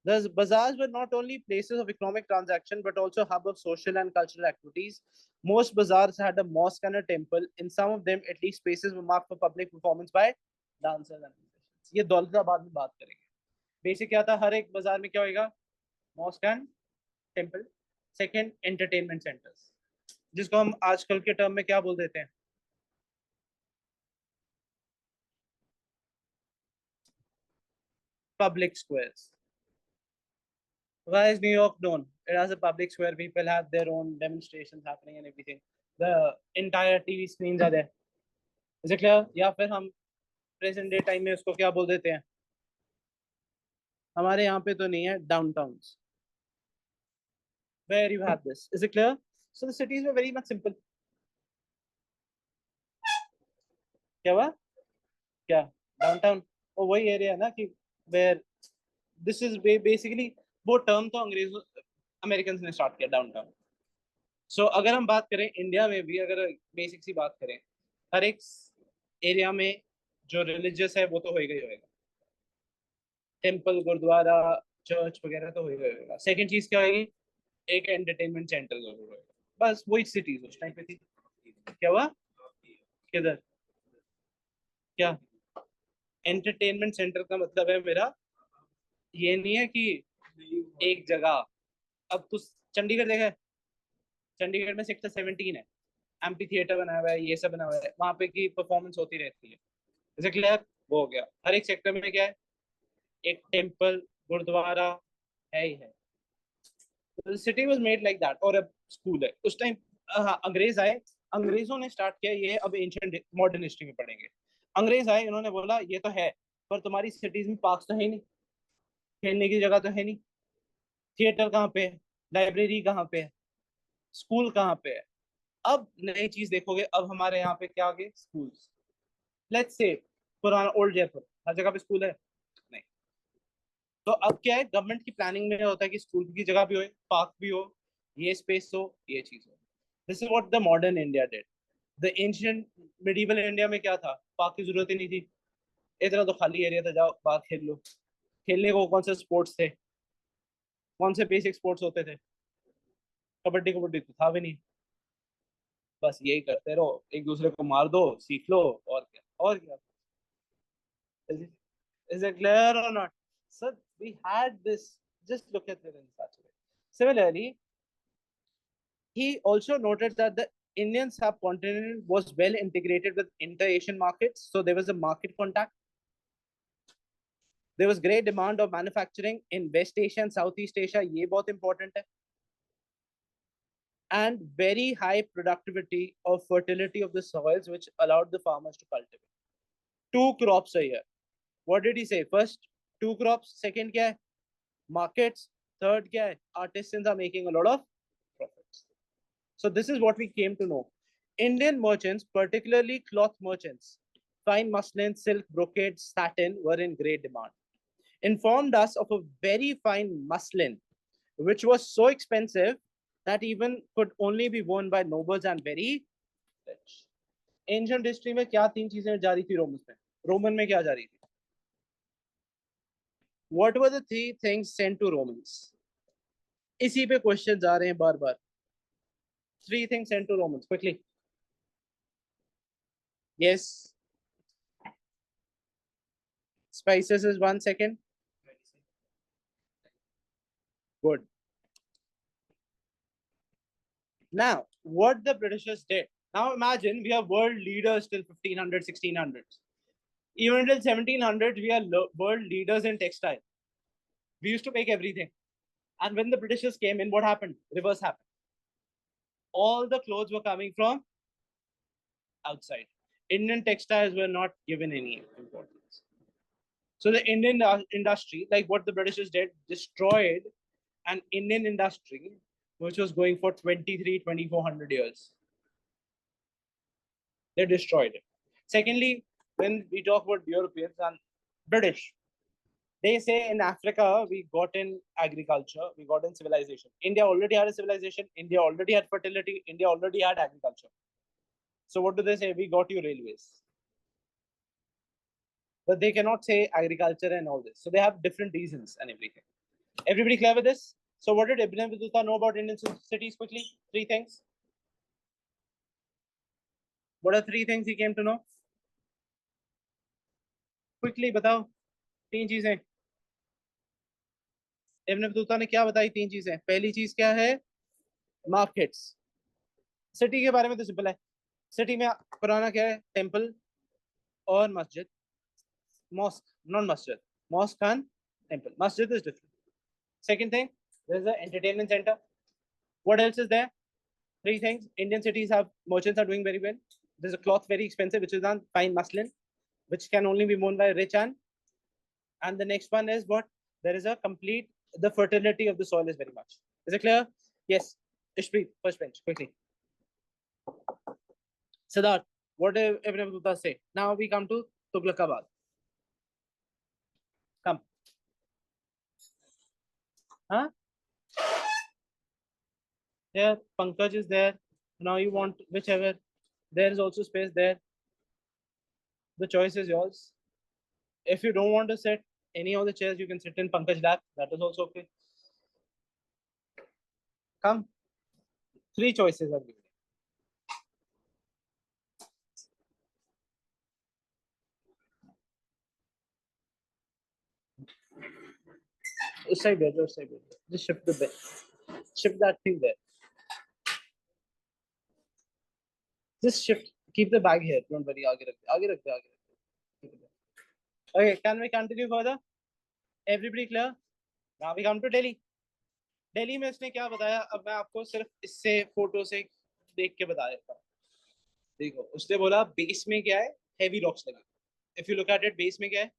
the bazaars were not only places of economic transaction but also hub of social and cultural activities. Most bazaars had a mosque and a temple. In some of them, at least spaces were marked for public performance by dancers and musicians. ये दौलताबाद में बात करेंगे. Basic क्या था? हर एक बाजार में क्या होगा? Mask and temple. Second, entertainment centres, जिसको हम आजकल के टर्म में क्या बोल देते हैं? Public squares. Why is New York known? It has a public square. People have their own demonstrations happening and everything. The entire TV screens are there. Is it clear? या फिर हम present day time में उसको क्या बोल देते हैं? हमारे यहाँ पे तो नहीं है downtowns. Where you have this? Is it clear? So the cities were very much simple. क्या हुआ? क्या? Downtown. वो वही एरिया है ना कि where this is basically वो टर्म तो अंग्रेजों अमेरिकन ने स्टार्ट किया डाउनटाउन. सो अगर हम बात करें इंडिया में भी, अगर बेसिक सी बात करें, हर एक एरिया में जो रिलीजियस है वो तो होएगा ही होएगा. टेम्पल, गुरुद्वारा, चर्च वगैरह तो होएगा ही होएगा. सेकंड चीज क्या होगी? एक एंटरटेनमेंट सेंटर जरूर होएगा. बस वही सिटीज उस टाइम पे थी. क्या हुआ? किधर? क्या एंटरटेनमेंट सेंटर का मतलब है मेरा ये नहीं है कि एक जगह. अब तो चंडीगढ़ देखा है? चंडीगढ़ में सेक्टर 17 है, एम्पी थिएटर बना हुआ है, ये सब बना हुआ है, वहां पे की परफॉर्मेंस होती रहती है. जैसे क्लियर वो हो गया. हर एक सेक्टर में क्या है? एक टेम्पल, गुरुद्वारा है ही है. City was made like that. और अब स्कूल है उस टाइम. अंग्रेज आए, अंग्रेजों ने स्टार्ट किया. ये अब एंशिएंट मॉडर्न हिस्ट्री में पढ़ेंगे. अंग्रेज आए, इन्होंने बोला ये तो है, पर तुम्हारी सिटीज में पार्क्स तो है नहीं, खेलने की जगह तो है नहीं, थिएटर कहाँ पे है, लाइब्रेरी कहाँ पे है, स्कूल कहाँ पे है. अब नई चीज देखोगे, अब हमारे यहाँ पे क्या आ गए? स्कूल्स. लेट्स से पुराना ओल्ड जयपुर, हर जगह पे स्कूल है नहीं. तो अब क्या है? गवर्नमेंट की प्लानिंग में होता है कि स्कूल की जगह भी हो, पार्क भी हो, ये स्पेस हो, ये चीज हो. This is what the modern India did. The ancient medieval India में क्या था? पार्क की जरूरत ही नहीं थी. इतना तो खाली एरिया था, जाओ बाहर खेल लो। खेलने को कौन से स्पोर्ट्स थे? कौन से बेसिक स्पोर्ट्स होते थे? कबड्डी, कबड्डी तो था भी नहीं। बस यही करते रहो, एक दूसरे को मार दो, सीख लो, और क्या, और क्या। Is it clear or not? So we had this. Just look at it in such a way. Similarly, he also noted that the Indian subcontinent was well integrated with inter-Asian markets. So there was a market contact. There was great demand of manufacturing in West Asia and Southeast Asia. ये बहुत important है. And very high productivity of fertility of the soils, which allowed the farmers to cultivate 2 crops a year. What did he say? First, 2 crops. Second, क्या है? Markets. Third, क्या है? Artisans are making a lot of profits. So this is what we came to know. Indian merchants, particularly cloth merchants, fine muslin, silk, brocade, satin, were in great demand. Informed us of a very fine muslin, which was so expensive that even could only be worn by nobles and very rich. Ancient history में क्या 3 चीजें जा रही थी Roman में? Roman में क्या जा रही थी? What were the 3 things sent to Romans? इसी पे क्वेश्चन आ रहे हैं बार बार. 3 things sent to Romans quickly. Yes. Spices is 1 second. Good. Now, what the Britishers did. Now imagine we are world leaders till 1500, 1600s. Even till 1700, we are world leaders in textile. We used to make everything. And when the Britishers came in, what happened? Reverse happened. All the clothes were coming from outside. Indian textiles were not given any importance. So the Indian industry, like what the Britishers did, destroyed an Indian industry which was going for 2400 years. They destroyed it. Secondly, when we talk about Europeans and British, they say in Africa we got in agriculture, we got in civilization. India already had a civilization, India already had fertility, India already had agriculture. So what do they say? We got you railways. But they cannot say agriculture and all this. So they have different reasons and everything. Everybody clear with this? So what did Ibn Battuta know about Indian cities quickly? 3 things. What are 3 things he came to know? Quickly बताओ. 3 चीजें. Ibn Battuta ने क्या बताई? 3 चीजें. पहली चीज क्या है? मार्केट्स. सिटी के बारे में तो सिंपल है. सिटी में पुराना क्या है? टेम्पल और मस्जिद. मॉस्क, नॉट मस्जिद. Mosque and temple. मस्जिद is different. Second thing, there is an entertainment center. What else is there? 3 things. Indian cities have merchants are doing very well. There's a cloth very expensive, which is on fine muslin, which can only be worn by rich and the next one is what? There is a complete, the fertility of the soil is very much. Is it clear? Yes. Ishpreet, first bench, quickly. Siddharth, what did Ibn Battuta say? Now we come to Tughlaqabad. Come. Huh? There, Pankaj is there. Now you want whichever. There is also space there. The choice is yours. If you don't want to sit any of the chairs, you can sit in Pankaj lap. That is also okay. Come. 3 choices are given. उस side बैठो, उस side बैठो. Just shift the bed. Shift that thing there. Just shift. Keep the bag here. Don't worry. आगे रख दे, आगे रख दे, आगे रख दे. Okay, can we continue further? Everybody clear? Now we come to Delhi. Delhi में इसने क्या बताया? अब मैं आपको सिर्फ इससे फोटो से देख के बता देता हूँ. देखो, उसने बोला बेस में क्या है? हेवी रॉक्स लगे. If you look at it, base में क्या है?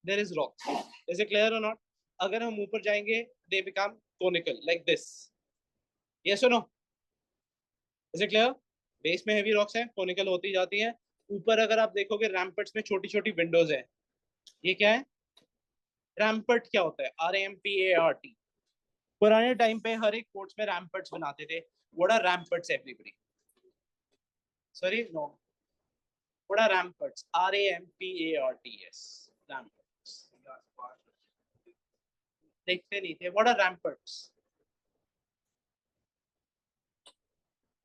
There is rocks. Is it clear or not? अगर हम ऊपर जाएंगे, they become conical like this. Yes or no? Is it clear? Base में हेवी रॉक्स हैं, कोनिकल होती जाती हैं. ऊपर अगर आप देखोगे, रैम्पर्ट्स में छोटी छोटी विंडोज हैं. ये क्या है? रैम्पर्ट क्या होता है? RAMPART. पुराने टाइम पे हर एक कोर्ट्स में रैम्पर्ट्स बनाते थे. What are ramparts everybody? Sorry, no. What are ramparts? RAMPARTS. Ramparts. देखते नहीं थे. What are ramparts?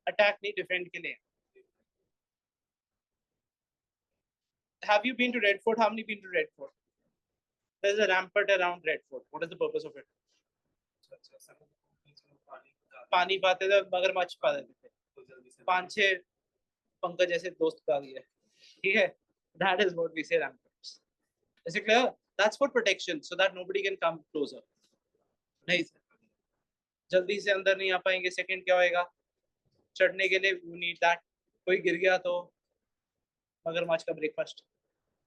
Attack नहीं, defend के लिए. Have you been to Red Fort? How many been to Red Fort? There's a rampart around Red Fort. What is the purpose of it? पानी पाते थे, मगरमच्छ पाते थे. 5-6 पंकज जैसे दोस्त पा गए. ठीक है. That is what we say ramparts. Is it clear? That's for protection, so that nobody can come closer. नहीं जल्दी से अंदर नहीं आ पाएंगे. सेकंड क्या होएगा? चढ़ने के लिए you need that. कोई गिर गया तो मगरमच्छ का ब्रेकफास्ट,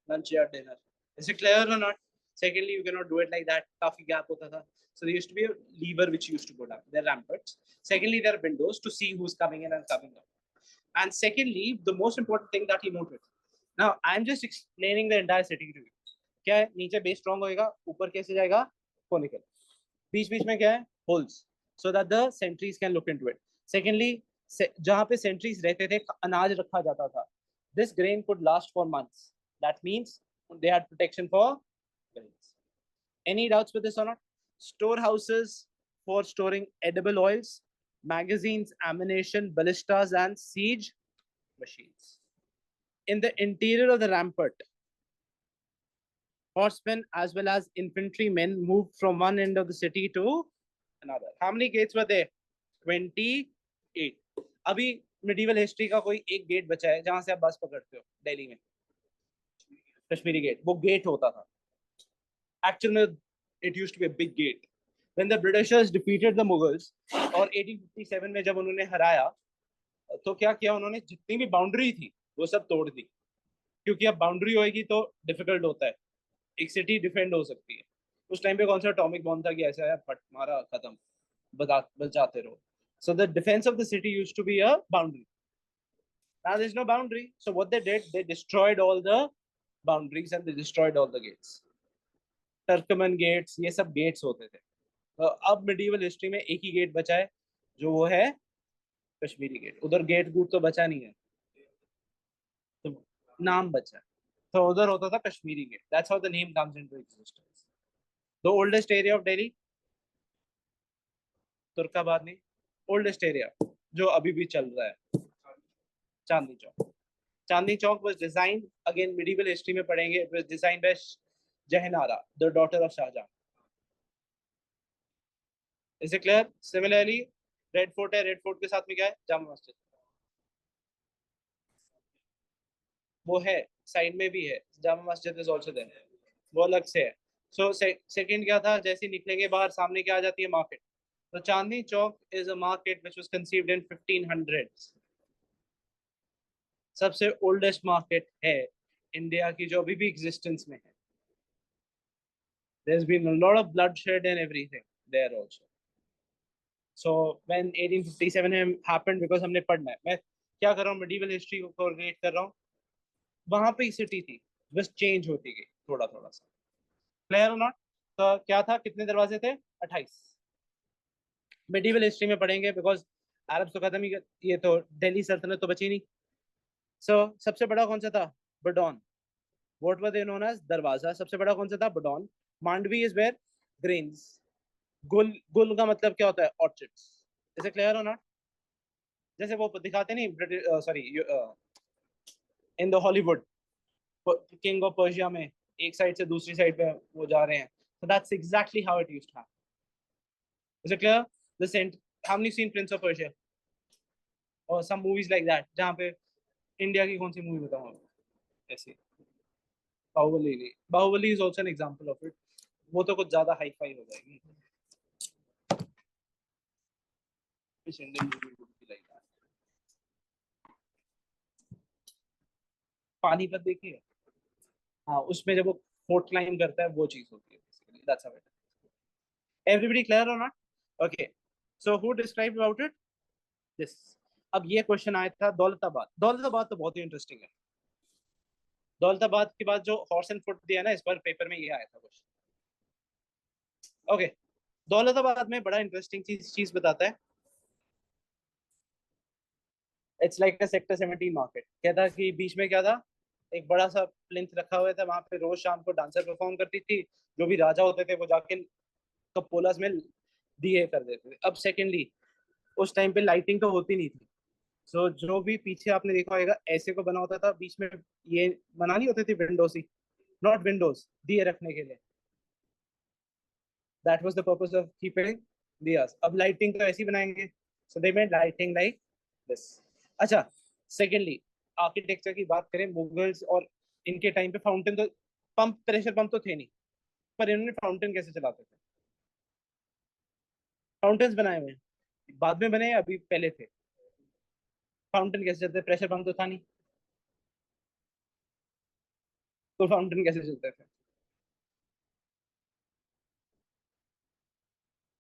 लंच या dinner. Is it clear or not? Secondly, you cannot do it like that. काफी gap होता था. So there used to be a lever which used to go down. There are ramparts. Secondly, there are windows to see who's coming in and coming out. And secondly, the most important thing that he noted. Now, I'm just explaining the entire city to you. क्या है? नीचे base strong होएगा, ऊपर कैसे जाएगा? Conical. बीच बीच में क्या है? Holes, so that the sentries can look into it. Secondly, जहाँ पे sentries रहते थे, अनाज रखा जाता था. This grain could last for months. That means they had protection for grains. Any doubts with this or not? Storehouses for storing edible oils, magazines, ammunition, ballistas, and siege machines. In the interior of the rampart, horsemen as well as infantrymen moved from one end of the city to another. How many gates were there? 28. अभी medieval history का कोई एक gate बचा है जहां से आप बस पकड़ते हो दिल्ली में. कश्मीरी गेट. वो गेट होता था. Actually, it used to be a big gate. When the Britishers defeated the Mughals और 1857 में जब उन्होंने हराया, तो क्या किया उन्होंने? जितनी भी बाउंड्री थी वो सब तोड़ दी, क्योंकि अब बाउंड्री होएगी तो डिफिकल्ट होता है, एक सिटी डिफेंड हो सकती है. उस टाइम पे कौन सा एटॉमिक बॉम्ब था कि ऐसा है फट मारा खत्म, बचाते रहो. So the defense of the city used to be a boundary. Now there's no boundary. So what they did, they destroyed all the boundaries and they destroyed all the gates. Turkman gates, ये सब gets होते थे. अब medieval history में एक ही gate बचा है, जो वो है कश्मीरी गेट. उधर गेट गूट तो बचा नहीं है, तो नाम बचा है. तो उधर होता था Kashmiri gate. That's how the name comes into existence. The oldest area of Delhi, Turkabad नहीं, ओल्डेस्ट एरिया जो अभी भी चल रहा है, Chandni Chowk. Chandni Chowk was designed, again medieval history में पढ़ेंगे, it was designed by Jahanara, the daughter of Shah Jahan. Is it clear? Similarly, Red Fort है. Red Fort के साथ में क्या है? जामा मस्जिद. वो है, साइड में भी है. Jama Masjid is also there. वो अलग से है. So second क्या था? जैसे ही निकलेंगे बाहर, सामने क्या आ जाती है? मार्केट. तो Chandni Chowk is a market which was conceived in 1500s. सबसे ओल्डेस्ट मार्केट है इंडिया की, जो अभी भी एग्जिस्टेंस में है. There's been a lot of bloodshed and everything there also. So when 1857 happened, because हमने पढ़ना है, मैं क्या कर रहा हूँ, medieval history को relate कर रहा हूँ. वहां पे सिटी थी, बस चेंज होती गई थोड़ा थोड़ा सा. Clear or not? तो क्या था? कितने दरवाजे थे? 28. medieval history में पढ़ेंगे, because अरब तो खत्म ही, ये तो दिल्ली सल्तनत तो बची नहीं. So सबसे बड़ा कौन सा था? बडौन. What were they known as? दरवाजा. सबसे बड़ा कौन सा था? बडौन. Mandvi is where grains. गुल का मतलब क्या होता है? ऑर्चिड्स. इसे क्लियर हो ना? जैसे वो दिखाते नहीं, sorry, in the Hollywood, king of Persia में एक साइड से दूसरी साइड पे वो जा रहे हैं. So that's exactly how it used to happen. Is it clear? How many seen Prince of Persia or some movies like that? जहाँ पे इंडिया की कौन सी मूवी बताऊँ ऐसे? Baahubali. Baahubali is also an example of it. वो तो कुछ ज्यादा हाई फाई हो जाएगी. Indian movie would be like that. Panipat देखिए, हाँ, उसमें जब वो फोर्ट क्लाइम करता है वो चीज होती है. Basically, that's how it is. Everybody clear or not? Okay. So who described about it? This. अब ये क्वेश्चन आया था दौलताबाद. दौलताबाद तो बहुत ही इंटरेस्टिंग है. दौलताबाद के बाद जो हॉर्स एंड फुट दिया ना, इस बार पेपर में ये आया था क्वेश्चन. ओके. दौलताबाद में बड़ा इंटरेस्टिंग चीज बताता है. It's like a sector 17 market. क्या था कि बीच में क्या था? एक बड़ा सा प्लिंथ रखा हुआ था, वहां पे रोज शाम को डांसर परफॉर्म करती थी, जो भी राजा होते थे वो जाके कपोलास में दिए कर देते थे। अब सेकेंडली, उस टाइम पे लाइटिंग तो होती नहीं थी, सो जो भी पीछे आपने देखा होगा ऐसे को बना होता था, बीच में ये बना नहीं होती थी विंडोज ही, नॉट विंडोज, दिए रखने के लिए। That was the purpose of keeping diyas. अब लाइटिंग तो ऐसी बनाएंगे, so they made lighting like this. अच्छा, सेकेंडली आर्किटेक्चर की बात करें, मुगल्स और इनके टाइम पे फाउंटेन तो, पंप, प्रेशर पंप तो थे नहीं, पर इन्होंने फाउंटेन कैसे चलाते थे? फाउंटेन्स बनाए हुए हैं, बाद में बने, अभी पहले थे। फाउंटेन कैसे चलते? प्रेशर पंप तो था नहीं, तो फाउंटेन कैसे चलते थे?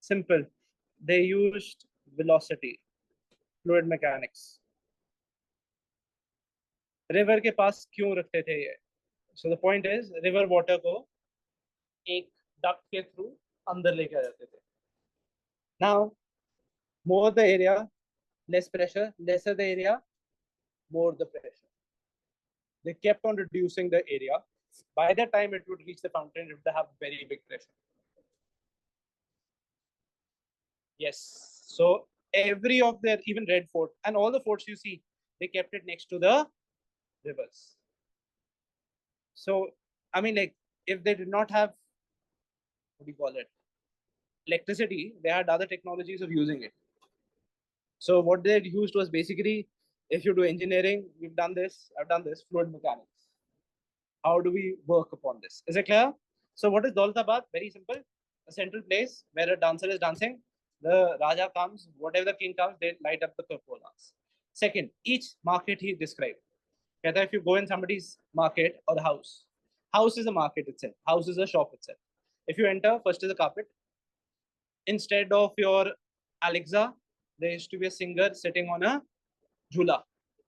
Simple, they used velocity, fluid mechanics. River के पास क्यों रखते थे ये? So the point is, river water को एक डक्ट के थ्रू अंदर लेके आ जाते थे। Now, more the area, less pressure, lesser the area, more the pressure. They kept on reducing the area. By the time it would reach the fountain, it would have very big pressure. Yes. So every of their, even Red Fort and all the forts you see, they kept it next to the rivers. So, I mean, like, if they did not have, what do you call it, electricity, they had other technologies of using it. So what they used was basically, if you do engineering, we've done this, I've done this, fluid mechanics. How do we work upon this? Is it clear? So what is Daulatabad? Very simple. A central place where a dancer is dancing. The Raja comes, whatever the king comes, they light up the cupolas. Second, each market he described. If you go in somebody's market or house, house is a market itself. House is a shop itself. If you enter, first is a carpet. Instead of your Alexa, there used to be a singer sitting on a jhula,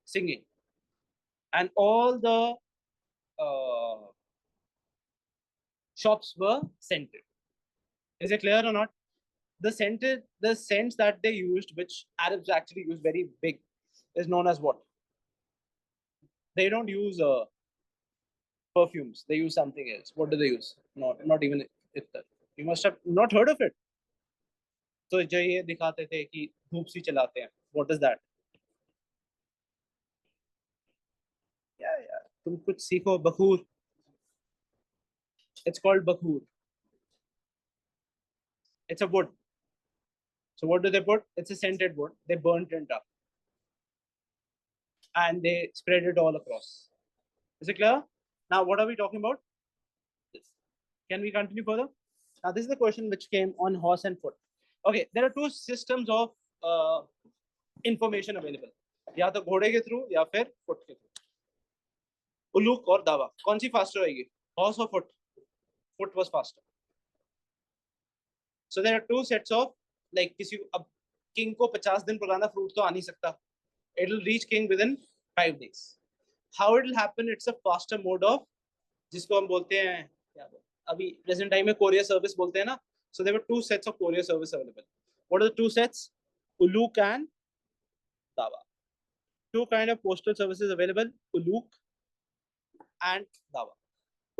singing. And all the shops were scented. Is it clear or not? The scents that they used, which Arabs actually use very big, is known as what? They don't use perfumes. They use something else. What do they use? Not even iftar. You must have not heard of it. तो जो ये दिखाते थे कि धूप सी चलाते हैं, what is that? यार तुम कुछ सीखो, बखूर. It's called bakhur. It's a wood. So what do they put? It's a scented wood. They burnt it up and they spread it all across. Is it clear? Now, what are we talking about? Can we continue further? Now, this is the question which came on horse and foot. Okay, there are two systems of information available. या तो घोड़े के through या फिर foot के through. Uluka और दावा, कौन सी फास्टर रहेगी? हॉर्स और foot? Foot was faster. So there are two sets of, like, किसी अब किंग को 50 दिन पुराना फ्रूट तो आ नहीं सकता. It will reach king within 5 days. How it will happen? It's a faster mode of, जिसको हम बोलते हैं क्या बोलते, अभी प्रेजेंट टाइम में कोरियर सर्विस बोलते हैं ना. So there were two sets of courier service available. What are the two sets? Uluk and Dawa. Two kind of postal services available, Uluk and Dawa.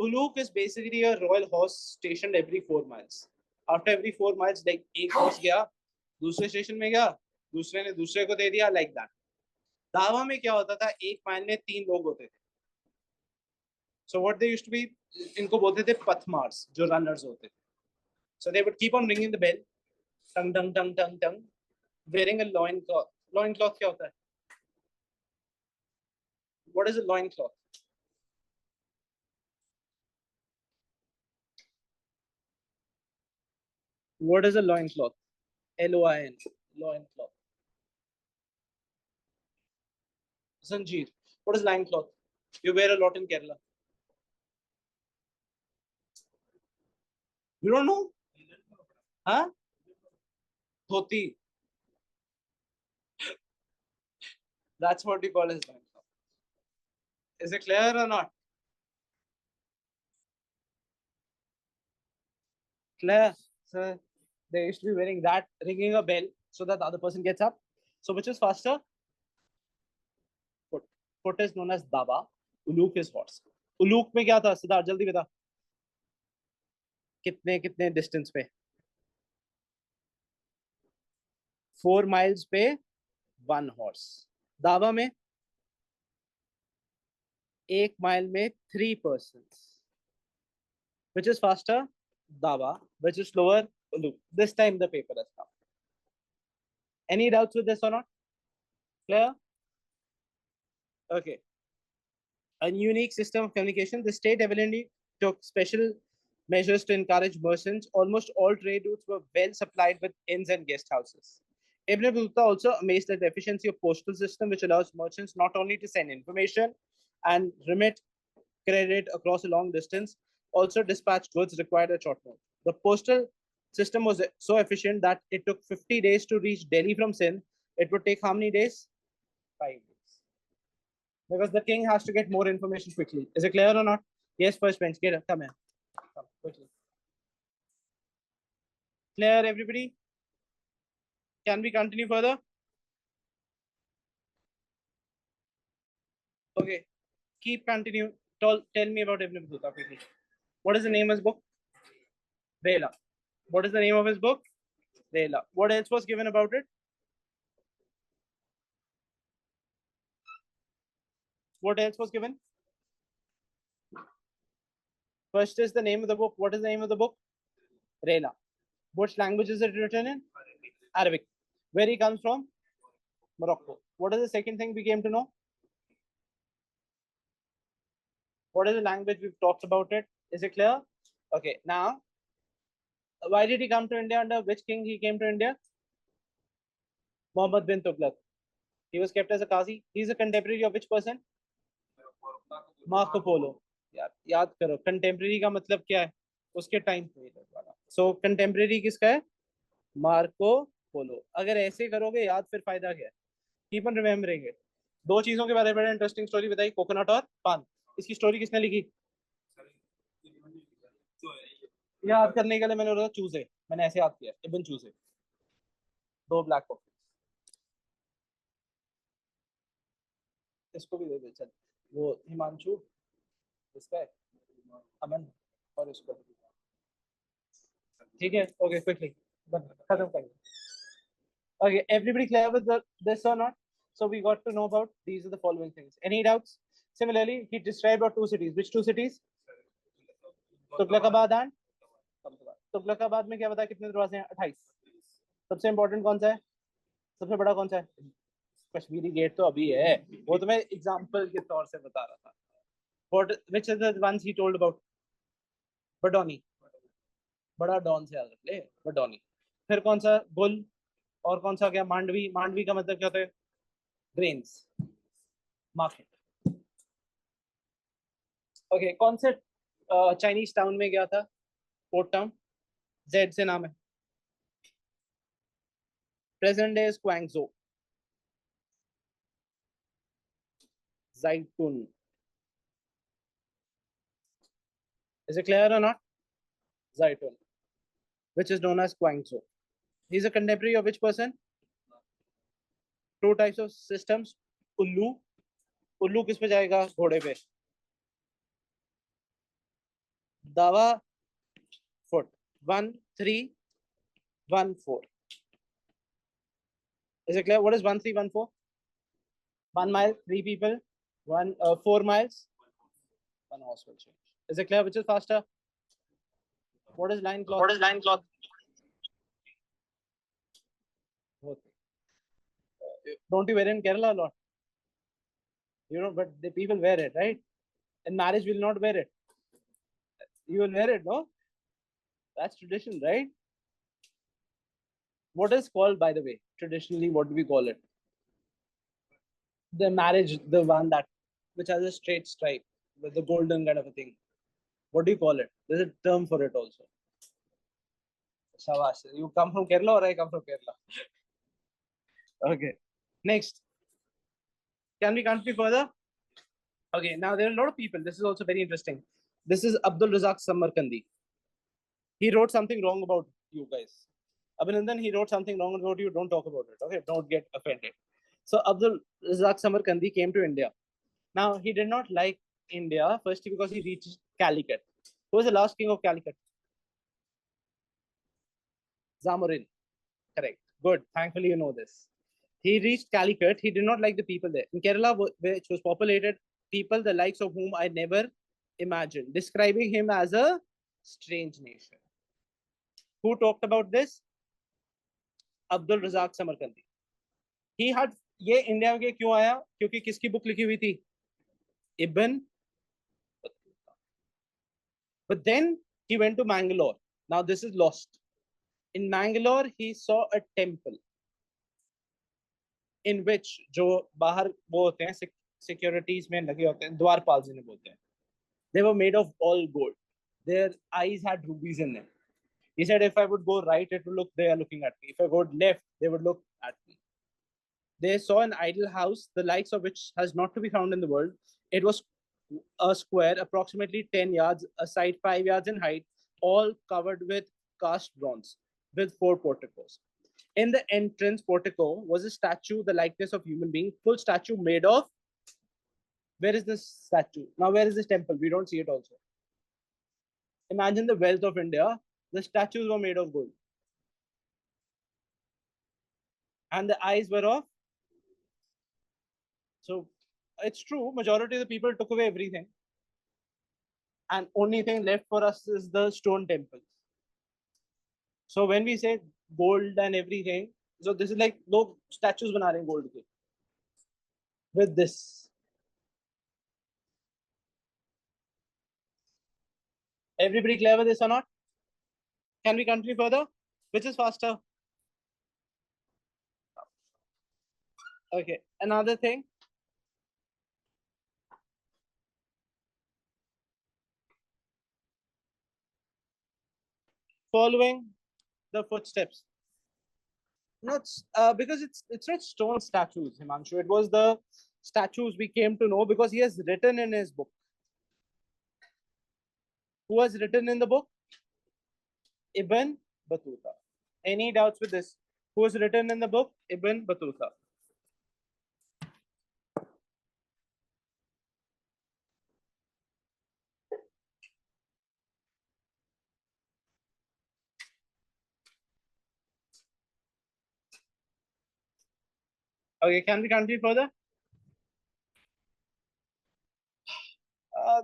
Uluk is basically a royal horse stationed every 4 miles. After every 4 miles, like एक horse गया, दूसरे station में गया, दूसरे ने दूसरे को दे दिया, like that. दावा में क्या होता था? एक माइल में 3 लोग होते थे. So what they used to be, इनको बोलते थे पथमार्स, जो रनर्स होते थे. So they would keep on ringing the bell, tung tung tung tung tung, wearing a loin cloth. Loin cloth क्या होता है? What is a loin cloth? What is a loin cloth? LOIN, loin cloth. Zanjeer. What is loin cloth? You wear a lot in Kerala. You don't know? Huh? Dhoti. That's what we call as loin cloth. Is it clear or not? Clear. So they used to be wearing that, ringing a bell so that the other person gets up. So which is faster? Foot. Foot is known as Daba. उलूक is horse. उलूक में क्या था सिद्धार्थ, जल्दी बता. कितने कितने distance पे? 4 miles पे 1 horse. दावा में 1 mile में 3 persons. Which is faster? Dawa. Which is slower? Uluk. This time the paper has come. Any doubts with this or not? Clear? Okay. A unique system of communication. The state evidently took special measures to encourage merchants. Almost all trade routes were well supplied with inns and guest houses. Ibn Battuta also amazed at the efficiency of postal system, which allows merchants not only to send information and remit credit across a long distance, also dispatch goods required a short note. The postal system was so efficient that it took 50 days to reach Delhi from Sindh. It would take how many days? 5 days. Because the king has to get more information quickly. Is it clear or not? Yes, first bench. Get it. Come here. Come quickly. Clear, everybody? Can we continue further? Okay. Keep continue. Tell me about Ibn Battuta quickly. What is the name of his book? Vela. What is the name of his book? Vela. What else was given about it? What else was given? First is the name of the book. What is the name of the book? Rela. Which language is it written in? Arabic. Where he comes from? Morocco. What is the second thing we came to know? What is the language? We've talked about it. Is it clear? Okay. Now, why did he come to India? Under which king he came to India? Muhammad bin Tughlaq. He was kept as a Qazi. He's a contemporary of which person? Marco Polo. याद करो contemporary का मतलब क्या है? उसके time period वाला. सो contemporary किसका है? Marco Polo. अगर ऐसे करोगे याद फिर फायदा क्या है? Keep on remembering it. दो चीजों के बारे में इंटरेस्टिंग स्टोरी बताई, कोकोनट और पान. इसकी स्टोरी किसने लिखी? याद करने के लिए मैंने बोला चूजे. मैंने ऐसे याद किया, इब्न चूजे. 2 ब्लैक कॉफी. इसको भी दे दे चल. वो हिमांशु, इसका है अमन, और इसको. ठीक है. ओके क्विकली खत्म करेंगे. Okay, everybody clear with this or not? So we got to know about these are the following things. Any doubts? Similarly, he described about 2 cities. Which 2 cities? Tughlakabad and Tughlakabad में क्या बताया कितने दरवाजे हैं? 28. सबसे इंपॉर्टेंट कौन सा है? सबसे बड़ा कौन सा है? कश्मीरी गेट तो अभी है, वो तो मैं एग्जांपल के तौर से बता रहा था. What which are the ones he told about? Badauni. बड़ा डॉन से याद रख ले, बडौनी. फिर कौन सा? बुल. और कौन सा गया? मांडवी. मांडवी का मतलब क्या होता है? Grains market. ओके. कौन से चाइनीज टाउन में गया था? Port town. जेड से नाम है. Present day is Guangzhou. Zaitun. Is it clear or not? Zaitun, which is known as Guangzhou. He is a contemporary of which person? 2 types of systems. उल्लू. उल्लू किस पे जाएगा? घोड़े पे. दावा foot. 1 3 1 4. Is it clear? What is 1 3 1 4? 1 mile 3 people. 4 miles 1 horse will change. Is it clear? Which is faster? What is line cloth? What is line cloth? Don't you wear it in Kerala a lot? You know, but the people wear it, right? In marriage, will not wear it. You will wear it, no? That's tradition, right? What is called, by the way, traditionally, what do we call it? The marriage, the one that, which has a straight stripe with the golden kind of a thing. What do you call it? There's a term for it also. Shabash. You come from Kerala or I come from Kerala? Okay. Next. Can we continue further? Okay. Now there are a lot of people. This is also very interesting. This is Abdul Razak Samarkandi. He wrote something wrong about you guys. Abhinandan, he wrote something wrong about you. Don't talk about it. Okay. Don't get offended. So Abdul Razak Samarkandi came to India. Now he did not like India, firstly because he reached Calicut. Who was the last king of Calicut? Zamorin. Correct. Good. Thankfully, you know this. He reached Calicut. He did not like the people there. In Kerala, which was populated, people the likes of whom I never imagined, describing him as a strange nation. Who talked about this? Abdul Razak Samarkandi. He had ये India के क्यों आया? क्योंकि किसकी book लिखी हुई थी? Ibn Battuta. But then he went to Mangalore. Now this is lost. In Mangalore, he saw a temple in which जो बाहर वो होते हैं securities में लगे होते हैं, द्वारपाल जिन्हें बोलते हैं. They were made of all gold. Their eyes had rubies in them. He said, if I would go right, it would look they are looking at me. If I go left, they would look at me. They saw an idol house, the likes of which has not to be found in the world. It was a square, approximately 10 yards, a side 5 yards in height, all covered with cast bronze, with 4 porticos. In the entrance portico was a statue, the likeness of human being, full statue made of. Where is this statue? Now, where is this temple? We don't see it also. Imagine the wealth of India. The statues were made of gold. And the eyes were of. So it's true, majority of the people took away everything. And only thing left for us is the stone temples. So when we say gold and everything, so this is like no statues bana rahe gold ke. With this. Everybody clear with this or not? Can we continue further? Which is faster? Okay, another thing. Following the footsteps. Not because it's not stone statues, Himanshu. It was the statues we came to know because he has written in his book. Who has written in the book? Ibn Battuta. Any doubts with this? Who has written in the book? Ibn Battuta. Okay, can we continue further?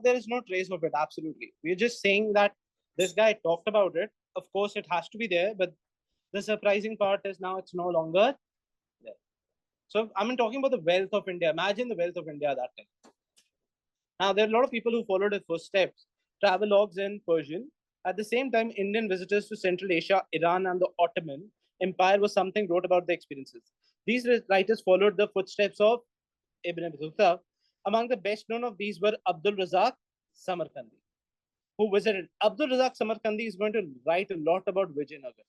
There is no trace of it, absolutely. We're just saying that this guy talked about it. Of course, it has to be there, but the surprising part is now it's no longer there. So I'm talking about the wealth of India. Imagine the wealth of India that time. Now, there are a lot of people who followed his footsteps, travelogues in Persian. At the same time, Indian visitors to Central Asia, Iran, and the Ottoman Empire was something wrote about the experiences. These writers followed the footsteps of Ibn Battuta. Among the best known of these were Abdul Razak Samarkandi, who visited. Abdul Razak Samarkandi is going to write a lot about Vijayanagar.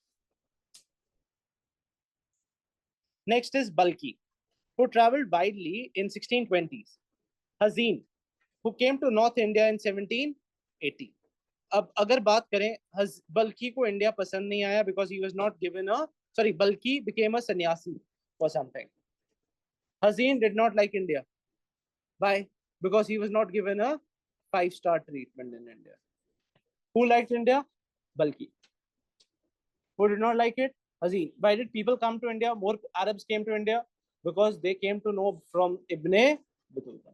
Next is Balki, who traveled widely in 1620s. Hazin, who came to North India in 1780. अब अगर बात करें बल्कि को India पसंद नहीं आया because he was not given a Balki became a sannyasi for some time. Hazin did not like India. Why? Because he was not given a 5-star treatment in India. Who liked India? Balki. Who did not like it? Hazin. Why did people come to India? More Arabs came to India because they came to know from Ibn Battuta.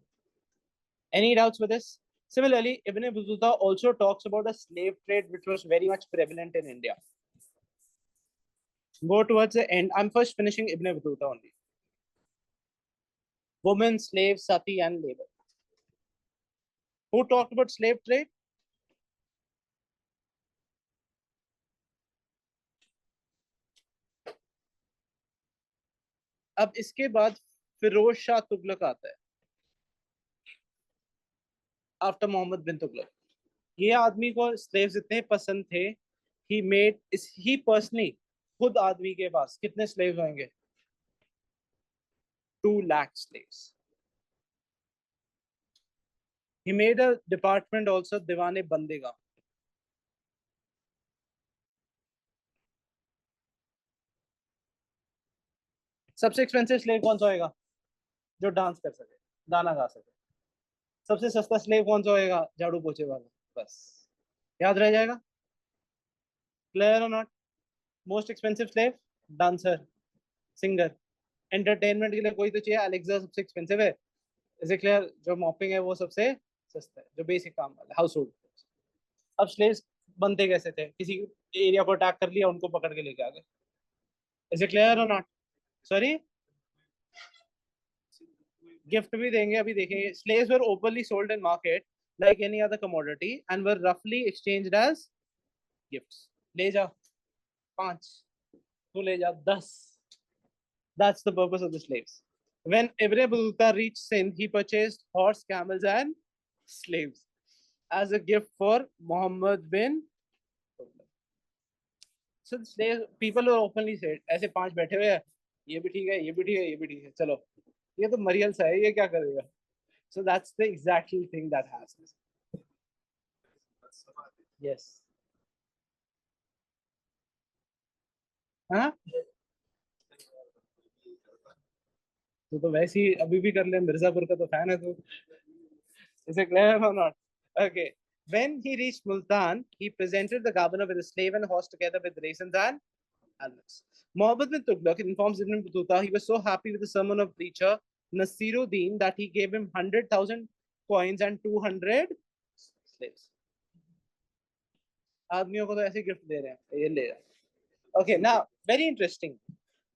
Any doubts with this? Similarly, Ibn Battuta also talks about a slave trade which was very much prevalent in India. Go towards the end. I'm first finishing Ibn Battuta only. Women, slaves, sati, and labor. Who talked about slave trade? अब इसके बाद फिरोज शाह तुगलक आता है after Mohammad बिन तुगलक. ये आदमी को slaves इतने पसंद थे, he personally खुद आदमी के पास कितने स्लेव्स होंगे? 2 lakh slaves. He made a department also, दीवाने बंदेगा. सबसे एक्सपेंसिव स्लेव कौन सा होएगा? जो डांस कर सके, गाना गा सके. सबसे सस्ता स्लेव कौन सा होएगा? झाड़ू पोछे वाला, बस याद रह जाएगा। Clear or not? Most expensive slave? Dancer, singer. Entertainment के लिए कोई तो चाहिए, अलेक्सा सबसे एक्सपेंसिव है। Is it clear? जो मॉपिंग है वो सबसे सस्ता है, जो बेसिक काम वाला हाउस होल्ड। अब स्लेव्स बनते कैसे थे? किसी एरिया को अटैक कर लिया, उनको पकड़ के लेके आ गए। Is it clear or not? Sorry, gift भी देंगे, अभी देखेंगे। Slaves were openly sold in market like any other commodity and were रफली एक्सचेंज्ड एज गिफ्ट्स। ले जा 5, तू ले जा 10। That's the purpose of the slaves. When Ibn Battuta reached Sindh, he purchased horse, camels, and slaves as a gift for Muhammad bin. So the slave people were openly said, ऐसे 5 बैठे हुए हैं, ये भी ठीक है, ये भी ठीक है, ये भी ठीक है, चलो ये तो मरियल सा है, ये क्या करेगा? So that's the exact thing that happens. Yes. हाँ, तो वैसे ही अभी भी कर ले, मिर्जापुर का तो फैन है तू। Is it clear or not? Okay. When he reached Multan, he presented the governor with a slave and a horse together with raisins and almonds. Muhammad bin Tughlaq informs Ibn Battuta he was so happy with the sermon of preacher Nasiruddin that he gave him 100,000 coins and 200 slaves. आदमियों को तो ऐसे gift दे रहे हैं, ये ले रहे हैं. Okay, now very interesting.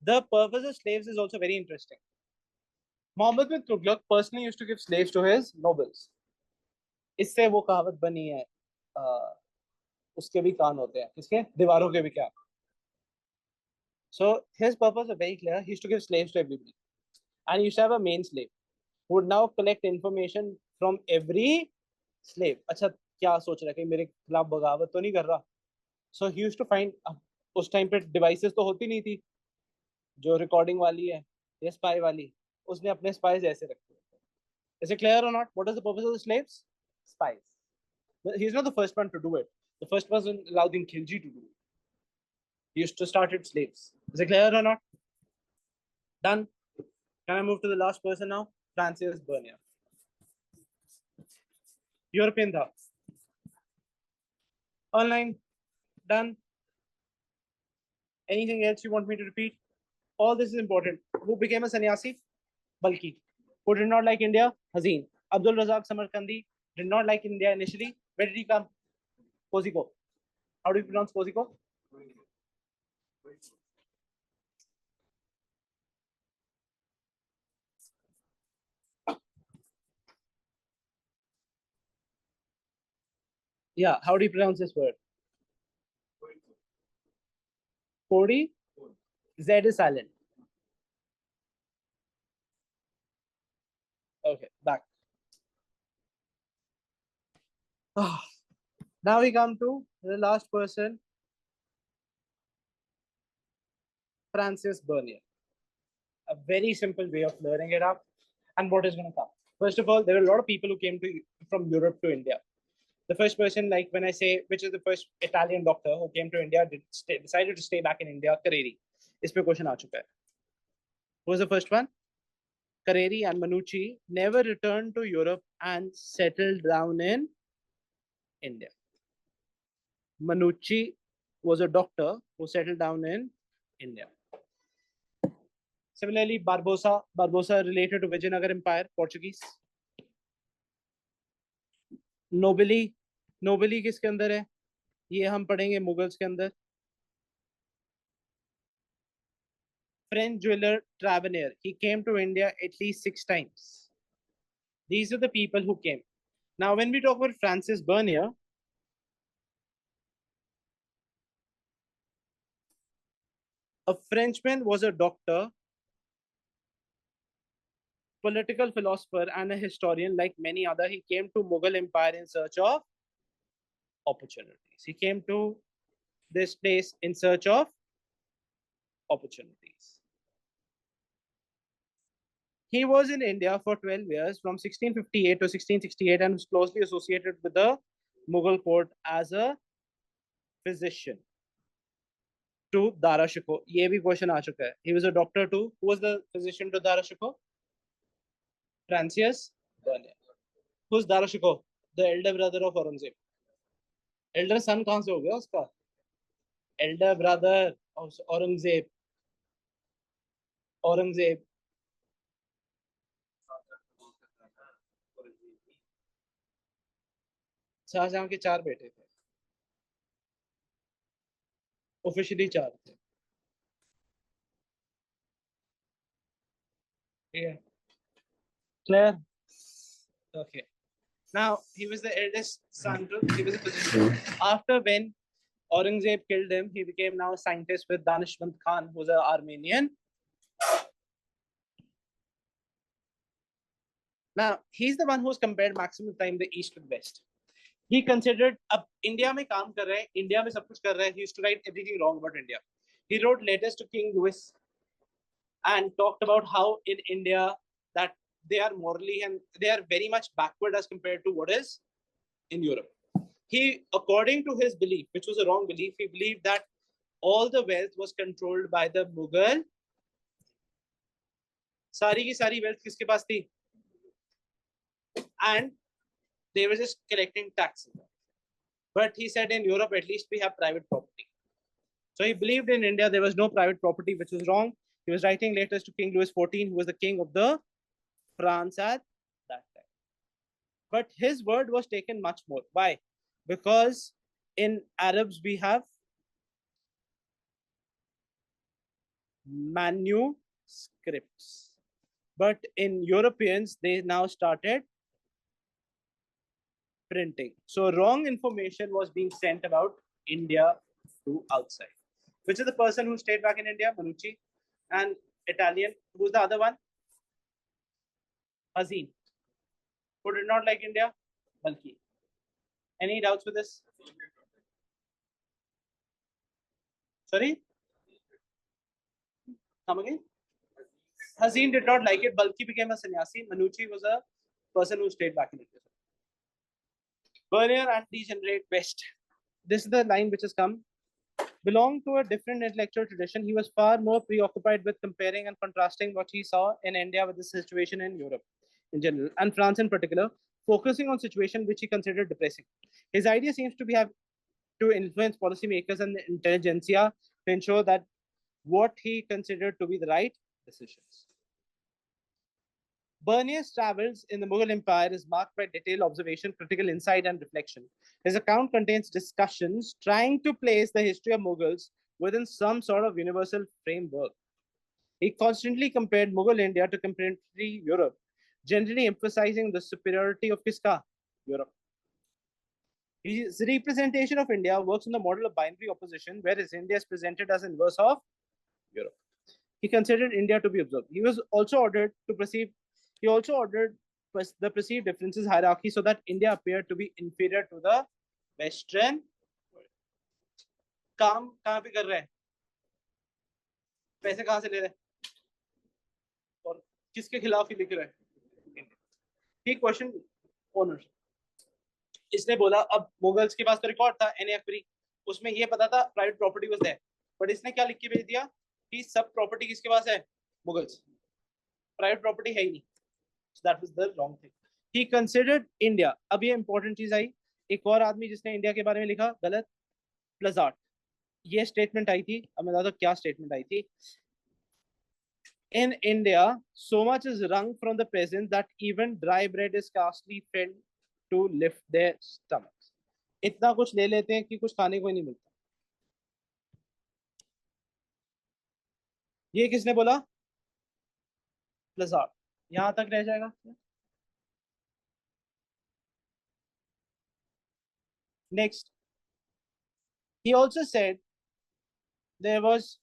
The purpose of slaves is also very interesting. Muhammad bin Tughlaq personally used to give slaves to his nobles. इससे वो कहावत बनी है, उसके भी कान होते हैं, किसके? दीवारों के भी क्या. So his purpose was very clear. He used to give slaves to everybody, and he used to have a main slave who would now collect information from every slave. अच्छा, क्या सोच रहा है कि मेरे खिलाफ बगावत तो नहीं कर रहा? So he used to find, उस टाइम पे डिवाइसेस तो होती नहीं थी जो रिकॉर्डिंग वाली है या स्पाई वाली. उसने अपने स्पाइस ऐसे रखे. Is it clear or not? What is the purpose of the slaves? Spies. He's not the first one to do it. The first person Alauddin Khilji to do it. He used to start it slaves. Is it clear or not? Done. Can I move to the last person now? Francis Bernier. European था. Online. Done. Anything else you want me to repeat? All this is important. Who became a sannyasi? Balki. Who did not like India? Hazeen. Abdul Razak Samarkandi did not like India initially. Where did he come? Kozhikode. How do you pronounce Kozhikode? Yeah, how do you pronounce this word? Kodi? Z is silent. Okay, back. Now we come to the last person, Francis Bernier. A very simple way of learning it up. And what is going to come? First of all, there are a lot of people who came from Europe to India. The first person, like when I say, which is the first Italian doctor who came to India, decided to stay back in India, Carreri. Is pe question aa chuka hai. Who was the first one? Carreri and Manucci never returned to Europe and settled down in India. Manucci was a doctor who settled down in India. Similarly, Barbosa related to Vijayanagar Empire, Portuguese. नोबेली किसके अंदर है? ये हम पढ़ेंगे Mughals के अंदर. French jeweler Travanier, he came to India at least 6 times. These are the people who came. Now, when we talk about Francis Bernier, a Frenchman was a doctor, political philosopher, and a historian. Like many other, he came to Mughal Empire in search of opportunities. He came to this place in search of opportunities. He was in India for 12 years, from 1658 to 1668, and was closely associated with the Mughal court as a physician to Dara Shikoh. ये भी question आ चुका है. He was a doctor too. Who was the physician to Dara Shikoh? Francis Bernier. who's Darashikoh, the elder brother of Aurangzeb. Elder son कहाँ से हो गया उसका? Elder brother of Aurangzeb. Aurangzeb. Shahjahan के 4 बेटे थे, ऑफिशियली 4 थे. Yeah. Clear? Okay. Now he was the eldest son. He was a physician. After when Aurangzeb killed him, he became now a scientist with Danishmand Khan, who's an Armenian. Now he's the one who's compared maximum time the East with West. He considered अब India में काम कर रहे हैं, India में सब कुछ कर रहे हैं. He used to write everything wrong about India. He wrote letters to King Louis and talked about how in India that they are morally and they are very much backward as compared to what is in Europe. He, according to his belief, which was a wrong belief, he believed that all the wealth was controlled by the Mughal. सारी की सारी wealth किसके पास थी? And they were just collecting taxes. But he said in Europe, at least we have private property. So he believed in India there was no private property, which was wrong. He was writing letters to King Louis XIV, who was the king of the France at that time. But his word was taken much more. Why? Because in Arabs we have manuscripts. But in Europeans, they now started printing. So wrong information was being sent about India to outside. Which is the person who stayed back in India? Manucci. And Italian. Who's the other one? Hazin. Who did not like India? Balki. Any doubts with this? Sorry? Come again? Hazin did not like it. Balki became a sannyasi. Manucci was a person who stayed back in India. Bernier and degenerate West. This is the line which has come. Belonged to a different intellectual tradition, he was far more preoccupied with comparing and contrasting what he saw in India with the situation in Europe in general, and France in particular, focusing on situation which he considered depressing. His idea seems to be have to influence policymakers and the intelligentsia to ensure that what he considered to be the right decisions. Bernier's travels in the Mughal Empire is marked by detailed observation, critical insight, and reflection. His account contains discussions trying to place the history of Mughals within some sort of universal framework. He constantly compared Mughal India to contemporary Europe, generally emphasizing the superiority of Kiska, Europe. His representation of India works on the model of binary opposition, whereas India is presented as inverse of Europe. He considered India to be observed. He was also ordered to perceive. He also ordered the perceived differences hierarchy so that India appeared to be inferior to the Western world. काम कहाँ पे कर रहे हैं? पैसे कहाँ से ले रहे हैं? और किसके खिलाफ ही लिख रहे हैं? He questioned owners. इसने बोला अब मुगल्स के पास तो रिकॉर्ड था NAFB, उसमें ये पता था private property was there, but इसने क्या लिख के भेज दिया कि सब प्रॉपर्टी किसके पास है? मुगल्स. प्राइवेट प्रॉपर्टी है ही नहीं. So that was the wrong thing. He considered India. अब ये important चीज आई. एक और आदमी जिसने इंडिया के बारे में लिखा गलत, प्लाजार्ट. ये स्टेटमेंट आई थी. अब मैं बताता हूँ क्या स्टेटमेंट आई थी. In India, so much is wrung from the peasants that even dry bread is scarcely fed to lift their stomachs. इतना कुछ ले लेते हैं कि कुछ खाने को ही नहीं मिलता. ये किसने बोला? प्लाजार्ट. यहां तक रह जाएगा. Next, he also said there was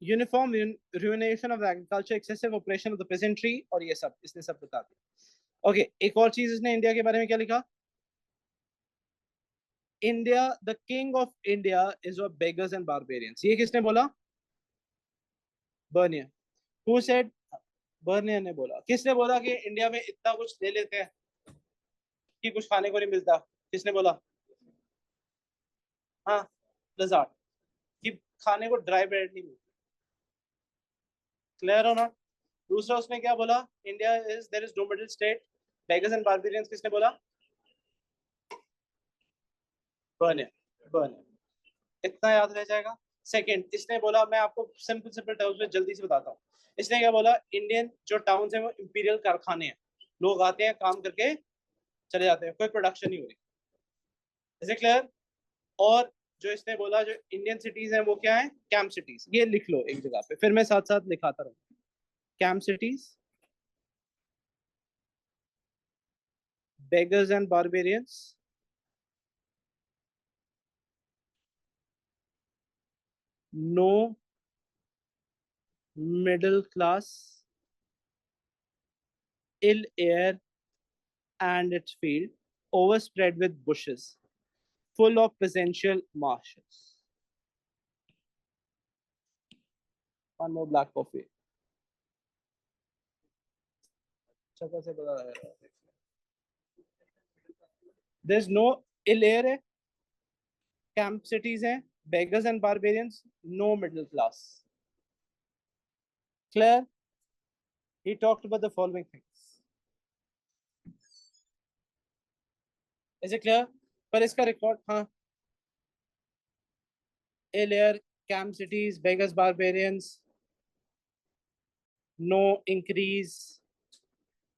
uniform ruination of the agriculture, excessive oppression of the peasantry, और ये सब इसने सब बता दिया. Okay, एक और चीज इसने इंडिया के बारे में क्या लिखा? India, the king of India is of beggars and barbarians. ये किसने बोला? Bernier. Who said? Bernier ने बोला. किसने बोला कि इंडिया में इतना कुछ ले लेते हैं कि कुछ खाने को नहीं मिलता? किसने बोला? हाँ, प्लाजार्ट. कि खाने को ड्राई ब्रेड नहीं मिलता. क्लियर हो ना? दूसरा उसने क्या बोला? India is there is no middle state, beggars and barbarians किसने बोला? बर्नियर, बर्नियर, इतना याद रह जाएगा। सेकंड, इसने बोला, मैं आपको सिंपल सिंपल टर्म्स में जल्दी से बताता हूँ। इसने क्या बोला? इंडियन जो टाउन्स हैं वो इंपीरियल कारखाने हैं, लोग आते हैं काम करके चले जाते हैं, कोई प्रोडक्शन नहीं हो रही। Is it clear? और जो इसने बोला जो इंडियन सिटीज हैं वो क्या है? Camp cities. ये लिख लो एक जगह पे, फिर मैं साथ साथ लिखाता रहूँ। Camp cities, beggars and barbarians, no middle class, ill air and its field, overspread with bushes, full of peasantral marshes. One more black coffee. There's no ill air, camp cities हैं, beggars and barbarians, no middle class. Clear? He talked about the following things. Is it clear? पर इसका record, हाँ, ill air, camp cities, beggars, barbarians, no increase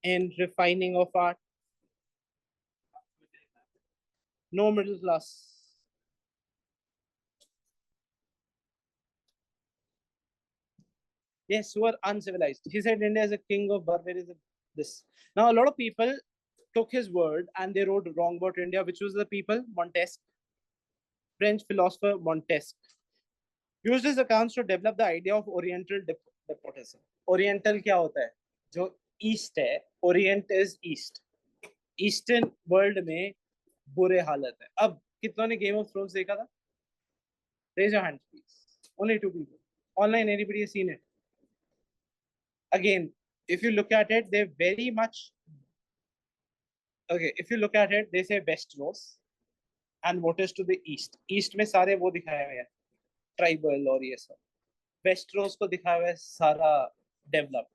in refining of art, no middle class. Yes, who are uncivilized. He said India is a king of barbarism. This. Now, a lot of people took his word and they wrote wrong about India, which was the people, Montesquieu, French philosopher Montesquieu, used his accounts to develop the idea of Oriental despotism. Oriental क्या होता है? जो East है, Orient is East. Eastern world में बुरे हालत है. अब कितनों ने Game of Thrones देखा था? Raise your hand, please. Only 2 people. Online, anybody has seen it? Again, if you look at it, they're very much okay. If you look at it, they say Westeros and what is to the east. East में सारे वो दिखाए हुए हैं, tribal और ये सब. Westeros को दिखाया हुआ है सारा develop.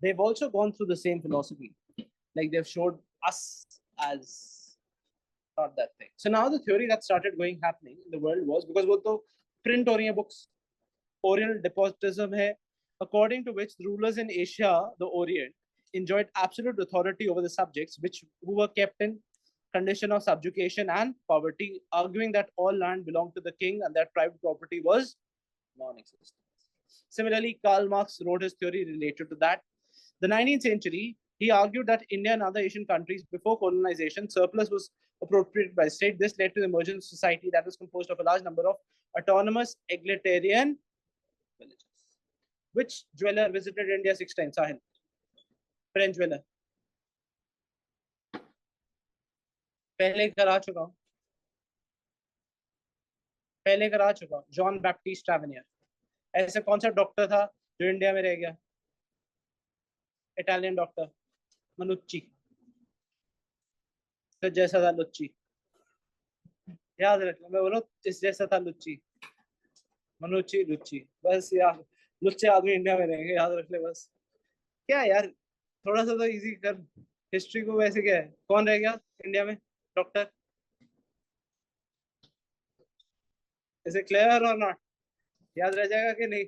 They've also gone through the same philosophy, like they've showed us as not that thing. So now the theory that started happening in the world was because वो तो print हो रही हैं books, Oriental despotism है, according to which rulers in Asia, the Orient, enjoyed absolute authority over the subjects, who were kept in condition of subjugation and poverty, arguing that all land belonged to the king and that private property was non-existent. Similarly, Karl Marx wrote his theory related to that. The 19th century, he argued that India and other Asian countries before colonization, surplus was appropriated by state. This led to the emergence of society that was composed of a large number of autonomous egalitarian villages. Which jeweler visited India 6 times? Sahil. French jeweler. पहले करा चुका हूँ. John Baptiste Tavernier. ऐसे कौन सा doctor था जो India में रह गया? Italian doctor Manucci. तो जैसा था लुच्ची, याद रखना. मैं बोलो इस जैसा था लुच्ची, मनुच्ची, लुच्ची. बस यार, लुच्चे आदमी इंडिया में रहेंगे, याद रख ले बस. क्या यार, थोड़ा सा तो इजी कर हिस्ट्री को. वैसे क्या है, कौन रह गया इंडिया में doctor? Is it clear or not? याद रह जाएगा कि नहीं?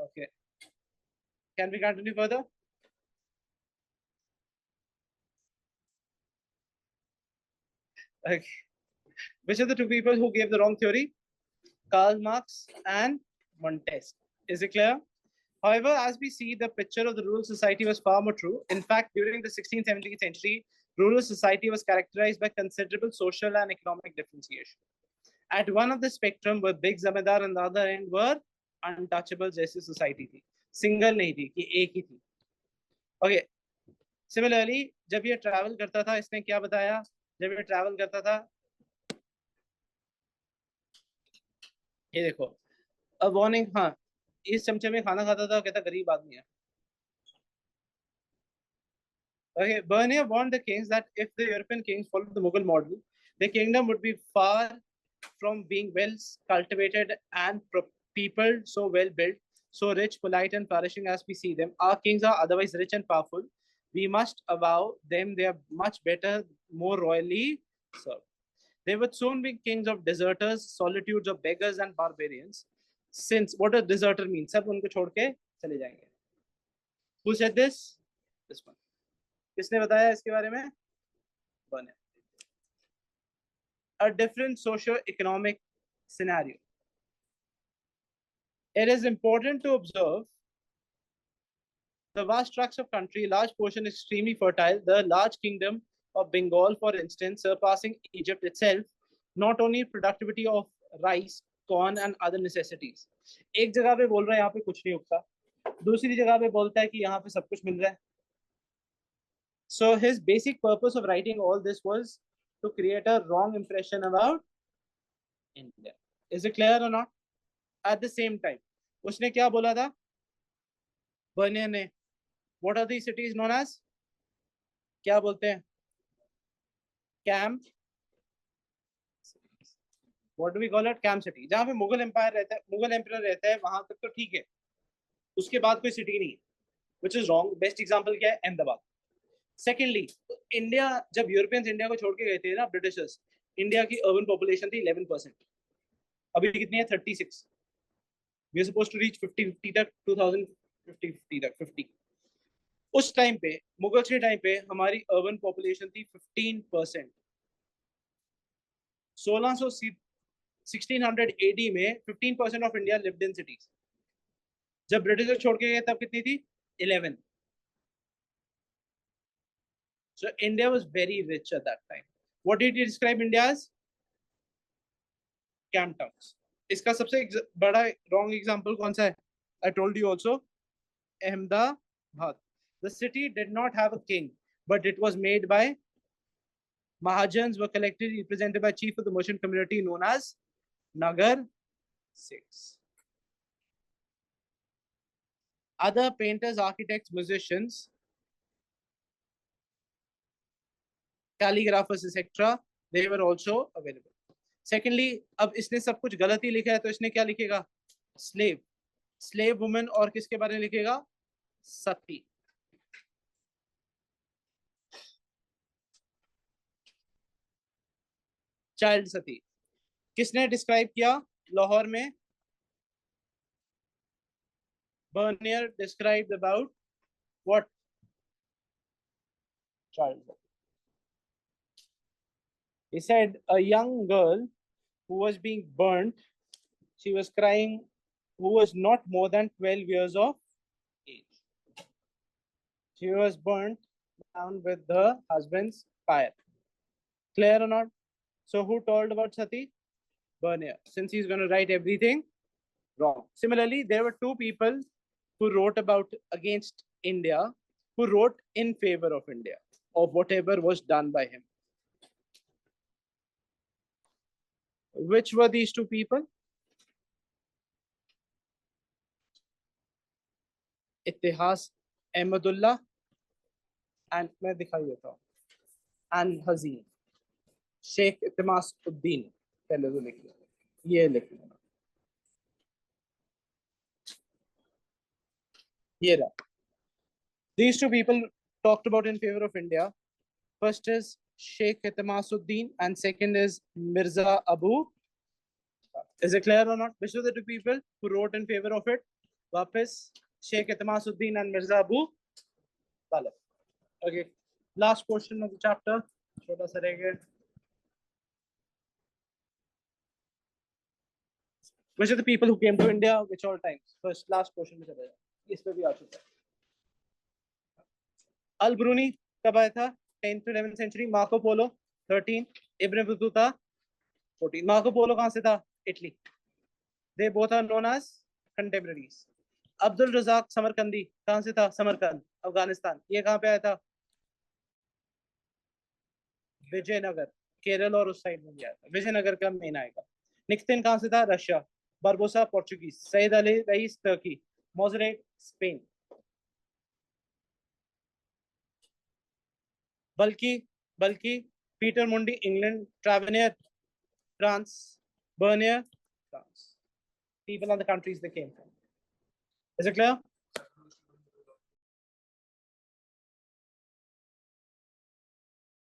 Okay, can we continue further? Okay. Which are the 2 people who gave the wrong theory? Karl Marx and Montesquieu. Is it clear? However, as we see, the picture of the rural society was far more true. In fact, during the 16th, 17th century, rural society was characterized by considerable social and economic differentiation. At one of the spectrum were big zamindar and the other end were untouchables. जैसी society थी, single नहीं थी कि एक ही थी. Okay. Similarly, जब ये travel करता था, इसने क्या बताया? जब ये travel करता था, ये देखो, a warning. हाँ, इस चमचे में खाना खाता था, कहता गरीब आदमी है. Okay, Bernier warned the kings that if the European kings followed the Mughal model, the kingdom would be far from being well cultivated and people so well built, so rich, polite, and flourishing as we see them. Our kings are otherwise rich and powerful, We must avow them, they are much better, more royally served. They would soon be kings of deserters, solitudes of beggars and barbarians. Since what does deserter mean? सब उनको छोड़ के चले जाएंगे. Who said this? This one. किसने बताया इसके बारे में? बने. A different socio-economic scenario. It is important to observe the vast tracts of country, large portion extremely fertile, the large kingdom of Bengal, for instance, surpassing Egypt itself, not only productivity of rice, corn and other necessities. एक जगह पे बोल रहा है यहाँ पे कुछ नहीं उगता, दूसरी जगह पे बोलता है कि यहाँ पे सब कुछ मिल रहा है. So his basic purpose of writing all this was to create a wrong impression about India. Is it clear or not? At the same time, उसने क्या बोला था? बर्नियर ने, what are these cities known as? क्या बोलते हैं? Camp. What do we call it? Camp city. जहाँ पे मुगल एम्पायर रहता है, मुगल एम्पायर रहता है, वहां तक तो ठीक है. उसके बाद कोई सिटी नहीं है. Which is wrong. Best example क्या है? अहमदाबाद. Secondly, इंडिया जब यूरोपियंस इंडिया को छोड़ के गए थे ना, ब्रिटिशर्स, इंडिया की अर्बन पॉपुलेशन थी 11%. अभी कितनी है? 36. We are supposed to reach 50 तक, 2050 तक 50. उस टाइम पे, मुगल्स के टाइम पे हमारी अर्बन पॉपुलेशन थी 15%. 1600 AD में 15% of India lived in cities. जब ब्रिटिशर्स छोड़ के गए तब कितनी थी? 11. So India was very rich at that time. What did he describe India as? Camp towns. इसका सबसे बड़ा wrong example कौन सा है? I told you also, Ahmedabad. The city did not have a king, but it was made by Mahajans, were collectively represented by chief of the merchant community known as Nagar Sikhs. Other painters, architects, musicians, calligraphers, etc., they were also available. Secondly, अब इसने सब कुछ गलत ही लिखा है, तो इसने क्या लिखेगा? Slave. Slave woman, और किसके बारे में लिखेगा? सती. चाइल्ड सती. किसने डिस्क्राइब किया? लाहौर में Bernier described about what? Child. He said a young girl who was being burnt, she was crying, who was not more than 12 years of age. She was burnt down with her husband's fire. Clear or not? So who told about Sati? Bernier, since he's going to write everything wrong. Similarly, there were two people who wrote about against India, who wrote in favor of India, of whatever was done by him. Which were these two people? इतिहास Ahmadullah and मैं दिखाई देता हूँ, and हजीन Sheikh इतिमासुद्दीन. पहले तो लिख लो, ये लिख लो, ये रहा. These two people talked about in favor of India. First is Sheikh Itimasuddin and second is Mirza Abu. Is it clear or not? Which were the two people who wrote in favor of it? Wapis, Sheikh Itimasuddin and Mirza Abu Talib. Okay, last portion of the chapter. Chota sa reh gaya. Which are the people who came to India? Which all times? First, last portion में चला जाए. इस पे भी आ चुका है. अल Bruny कब आया था? 10th to 11th century. Marco Polo 13. Ibn Battuta 14. Marco Polo कहाँ से था? Italy. They both are known as contemporaries. Abdul Razzaq Samarqandi कहाँ से था? समरकंद, अफगानिस्तान. ये कहाँ पे आया था? विजयनगर, केरल और उस साइड में भी आया था. विजयनगर का मेन आएगा. निक्सन कहाँ से था? Russia. Barbosa Portuguese. Sidi Ali Reis Turkey. Monserrate Spain. बल्कि Peter Mundy England. Tavernier France. Bernier France. People are the countries they came from. Is it clear?